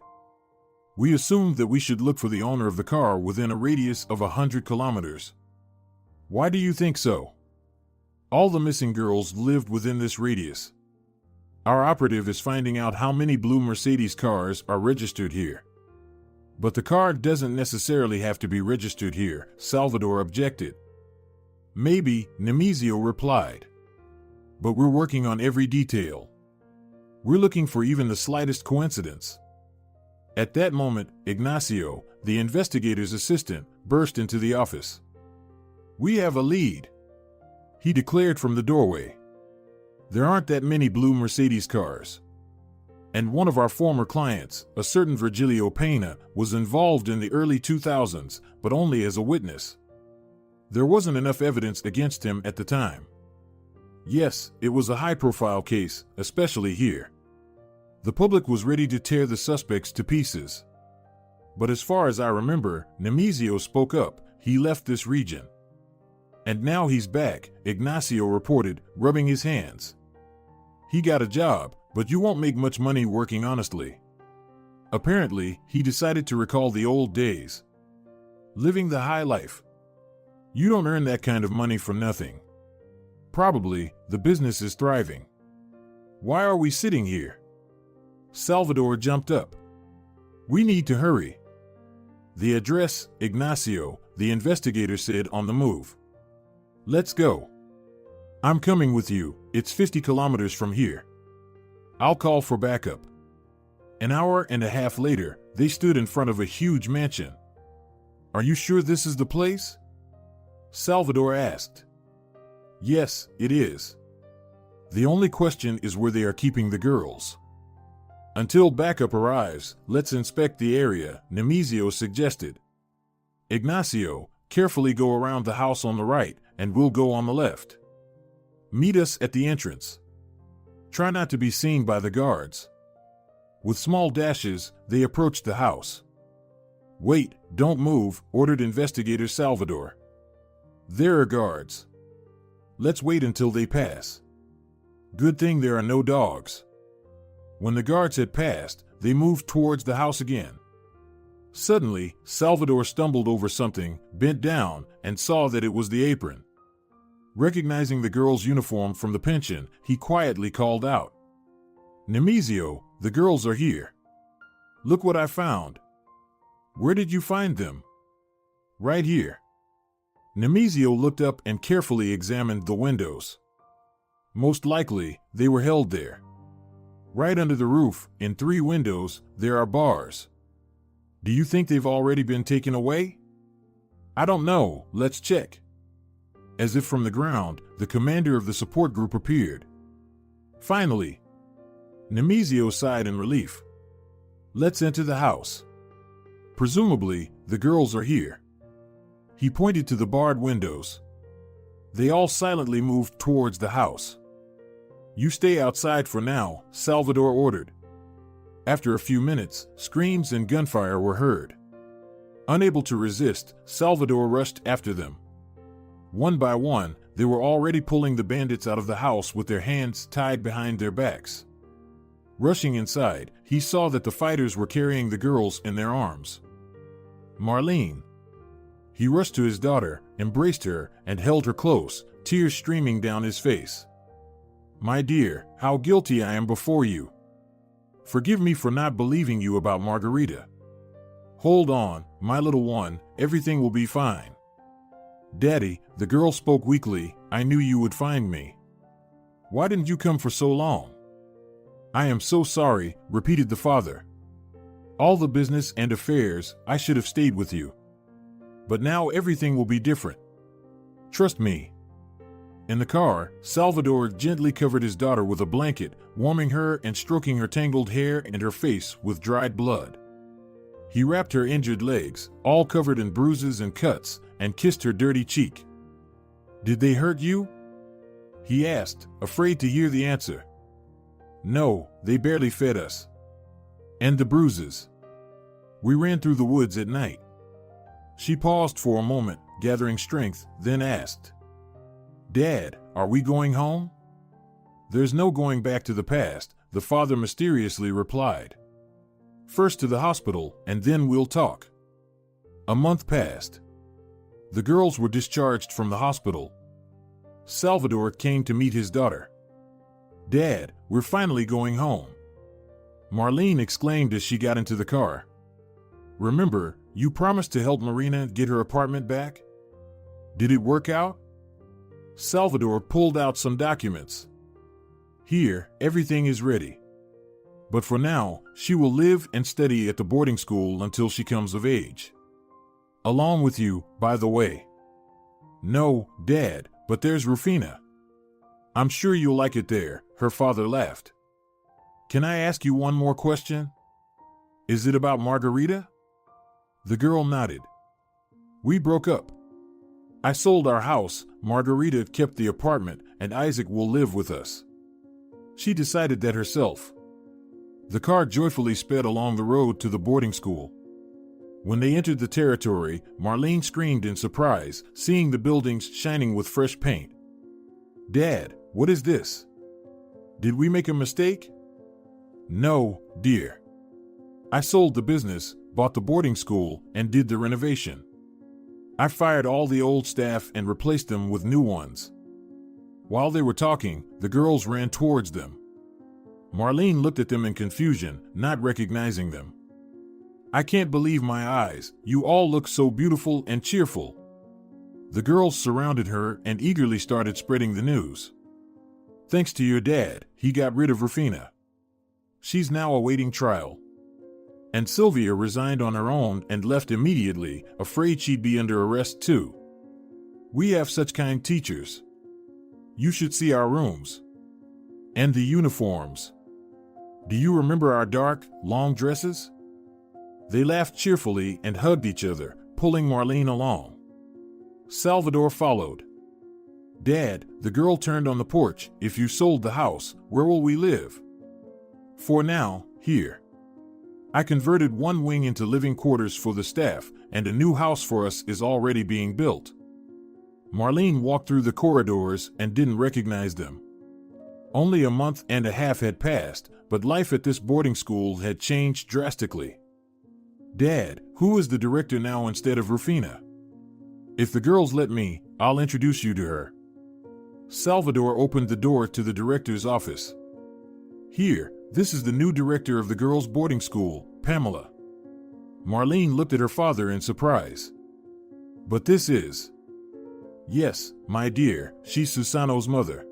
We assumed that we should look for the owner of the car within a radius of 100 kilometers. Why do you think so? All the missing girls lived within this radius. Our operative is finding out how many blue Mercedes cars are registered here. But the car doesn't necessarily have to be registered here, Salvador objected. Maybe, Nemesio replied. But we're working on every detail. We're looking for even the slightest coincidence. At that moment, Ignacio, the investigator's assistant, burst into the office. We have a lead, he declared from the doorway. There aren't that many blue Mercedes cars. And one of our former clients, a certain Virgilio Pena, was involved in the early 2000s, but only as a witness. There wasn't enough evidence against him at the time. Yes, it was a high-profile case, especially here. The public was ready to tear the suspects to pieces. But as far as I remember, Nemesio spoke up. He left this region. And now he's back, Ignacio reported, rubbing his hands. He got a job, but you won't make much money working honestly. Apparently, he decided to recall the old days. Living the high life. You don't earn that kind of money for nothing. Probably, the business is thriving. Why are we sitting here? Salvador jumped up. We need to hurry. The address, Ignacio, the investigator said on the move. Let's go. I'm coming with you, it's 50 kilometers from here. I'll call for backup. An hour and a half later, they stood in front of a huge mansion. Are you sure this is the place? Salvador asked. Yes, it is. The only question is where they are keeping the girls. Until backup arrives, let's inspect the area, Nemesio suggested. Ignacio, carefully go around the house on the right, and we'll go on the left. Meet us at the entrance. Try not to be seen by the guards. With small dashes, they approached the house. Wait, don't move, ordered investigator Salvador. There are guards. Let's wait until they pass. Good thing there are no dogs. When the guards had passed, they moved towards the house again. Suddenly, Salvador stumbled over something, bent down, and saw that it was the apron. Recognizing the girl's uniform from the pension, he quietly called out. Nemesio, the girls are here. Look what I found. Where did you find them? Right here. Nemesio looked up and carefully examined the windows. Most likely, they were held there. Right under the roof, in 3 windows, there are bars. Do you think they've already been taken away? I don't know, let's check. As if from the ground, the commander of the support group appeared. Finally, Nemesio sighed in relief. Let's enter the house. Presumably, the girls are here. He pointed to the barred windows. They all silently moved towards the house. You stay outside for now, Salvador ordered. After a few minutes, screams and gunfire were heard. Unable to resist, Salvador rushed after them. One by one, they were already pulling the bandits out of the house with their hands tied behind their backs. Rushing inside, he saw that the fighters were carrying the girls in their arms. Marlene. He rushed to his daughter, embraced her, and held her close, tears streaming down his face. My dear, how guilty I am before you. Forgive me for not believing you about Margarita. Hold on, my little one, everything will be fine. Daddy, the girl spoke weakly, I knew you would find me. Why didn't you come for so long? I am so sorry, repeated the father. All the business and affairs, I should have stayed with you. But now everything will be different. Trust me. In the car, Salvador gently covered his daughter with a blanket, warming her and stroking her tangled hair and her face with dried blood. He wrapped her injured legs, all covered in bruises and cuts, and kissed her dirty cheek. Did they hurt you? He asked, afraid to hear the answer. No, they barely fed us. And the bruises. We ran through the woods at night. She paused for a moment, gathering strength, then asked, Dad, are we going home? There's no going back to the past, the father mysteriously replied. First to the hospital, and then we'll talk. A month passed. The girls were discharged from the hospital. Salvador came to meet his daughter. Dad, we're finally going home. Marlene exclaimed as she got into the car. Remember, you promised to help Marina get her apartment back? Did it work out? Salvador pulled out some documents. Here, everything is ready. But for now, she will live and study at the boarding school until she comes of age. Along with you, by the way. No, Dad, but there's Rufina. I'm sure you'll like it there, her father laughed. Can I ask you one more question? Is it about Margarita? The girl nodded. We broke up. I sold our house, Margarita kept the apartment, and Isaac will live with us. She decided that herself. The car joyfully sped along the road to the boarding school. When they entered the territory, Marlene screamed in surprise, seeing the buildings shining with fresh paint. Dad, what is this? Did we make a mistake? No, dear. I sold the business, bought the boarding school, and did the renovation. I fired all the old staff and replaced them with new ones. While they were talking, the girls ran towards them. Marlene looked at them in confusion, not recognizing them. I can't believe my eyes, you all look so beautiful and cheerful. The girls surrounded her and eagerly started spreading the news. Thanks to your dad, he got rid of Rufina. She's now awaiting trial. And Sylvia resigned on her own and left immediately, afraid she'd be under arrest too. We have such kind teachers. You should see our rooms. And the uniforms. Do you remember our dark, long dresses? They laughed cheerfully and hugged each other, pulling Marlene along. Salvador followed. Dad, the girl turned on the porch, if you sold the house, where will we live? For now, here. I converted one wing into living quarters for the staff, and a new house for us is already being built. Marlene walked through the corridors and didn't recognize them. Only a month and a half had passed, but life at this boarding school had changed drastically. Dad, who is the director now instead of Rufina? If the girls let me, I'll introduce you to her. Salvador opened the door to the director's office. Here, this is the new director of the girls' boarding school, Pamela. Marlene looked at her father in surprise. But this is... Yes, my dear, she's Susano's mother.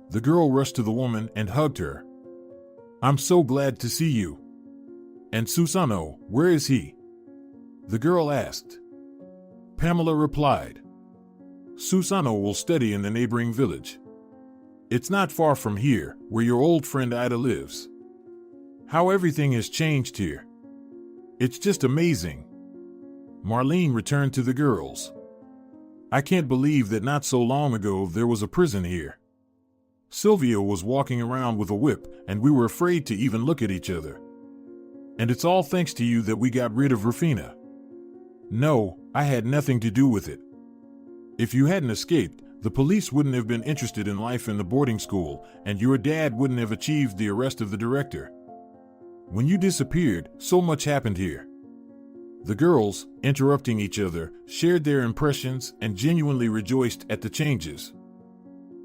The girl rushed to the woman and hugged her. I'm so glad to see you. And Susano, where is he? The girl asked. Pamela replied. Susano will study in the neighboring village. It's not far from here, where your old friend Ida lives. How everything has changed here. It's just amazing. Marlene returned to the girls. I can't believe that not so long ago there was a prison here. Sylvia was walking around with a whip, and we were afraid to even look at each other. And it's all thanks to you that we got rid of Rufina. No, I had nothing to do with it. If you hadn't escaped, the police wouldn't have been interested in life in the boarding school, and your dad wouldn't have achieved the arrest of the director. When you disappeared, so much happened here. The girls, interrupting each other, shared their impressions and genuinely rejoiced at the changes.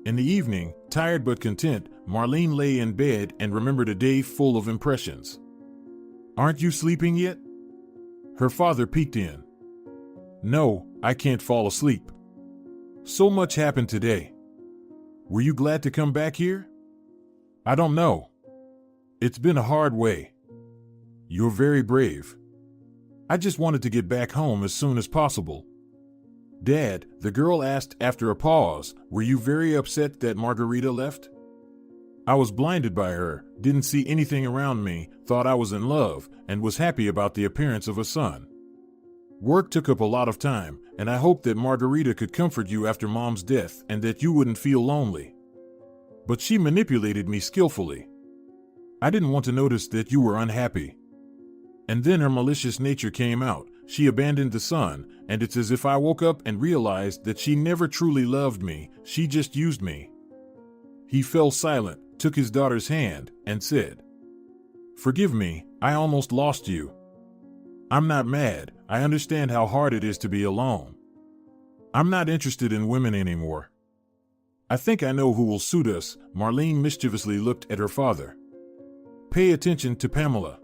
In the evening, tired but content, Marlene lay in bed and remembered a day full of impressions. Aren't you sleeping yet? Her father peeked in. No, I can't fall asleep. So much happened today. Were you glad to come back here? I don't know. It's been a hard way. You're very brave. I just wanted to get back home as soon as possible. Dad, the girl asked after a pause, were you very upset that Margarita left? I was blinded by her, didn't see anything around me, thought I was in love, and was happy about the appearance of a son. Work took up a lot of time, and I hoped that Margarita could comfort you after Mom's death and that you wouldn't feel lonely. But she manipulated me skillfully. I didn't want to notice that you were unhappy. And then her malicious nature came out. She abandoned the son, and it's as if I woke up and realized that she never truly loved me, she just used me. He fell silent, took his daughter's hand, and said, Forgive me, I almost lost you. I'm not mad, I understand how hard it is to be alone. I'm not interested in women anymore. I think I know who will suit us. Marlene mischievously looked at her father. Pay attention to Pamela.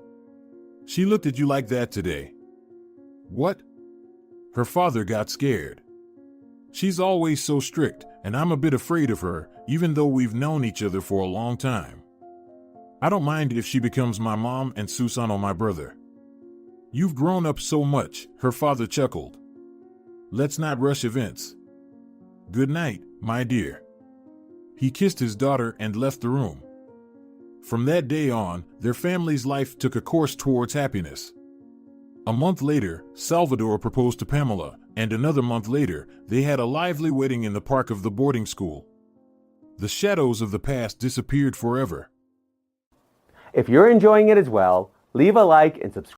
She looked at you like that today. What? Her father got scared. She's always so strict, and I'm a bit afraid of her, even though we've known each other for a long time. I don't mind if she becomes my mom and Susano my brother. You've grown up so much, her father chuckled. Let's not rush events. Good night, my dear. He kissed his daughter and left the room. From that day on, their family's life took a course towards happiness. A month later, Salvador proposed to Pamela, and another month later, they had a lively wedding in the park of the boarding school. The shadows of the past disappeared forever. If you're enjoying it as well, leave a like and subscribe.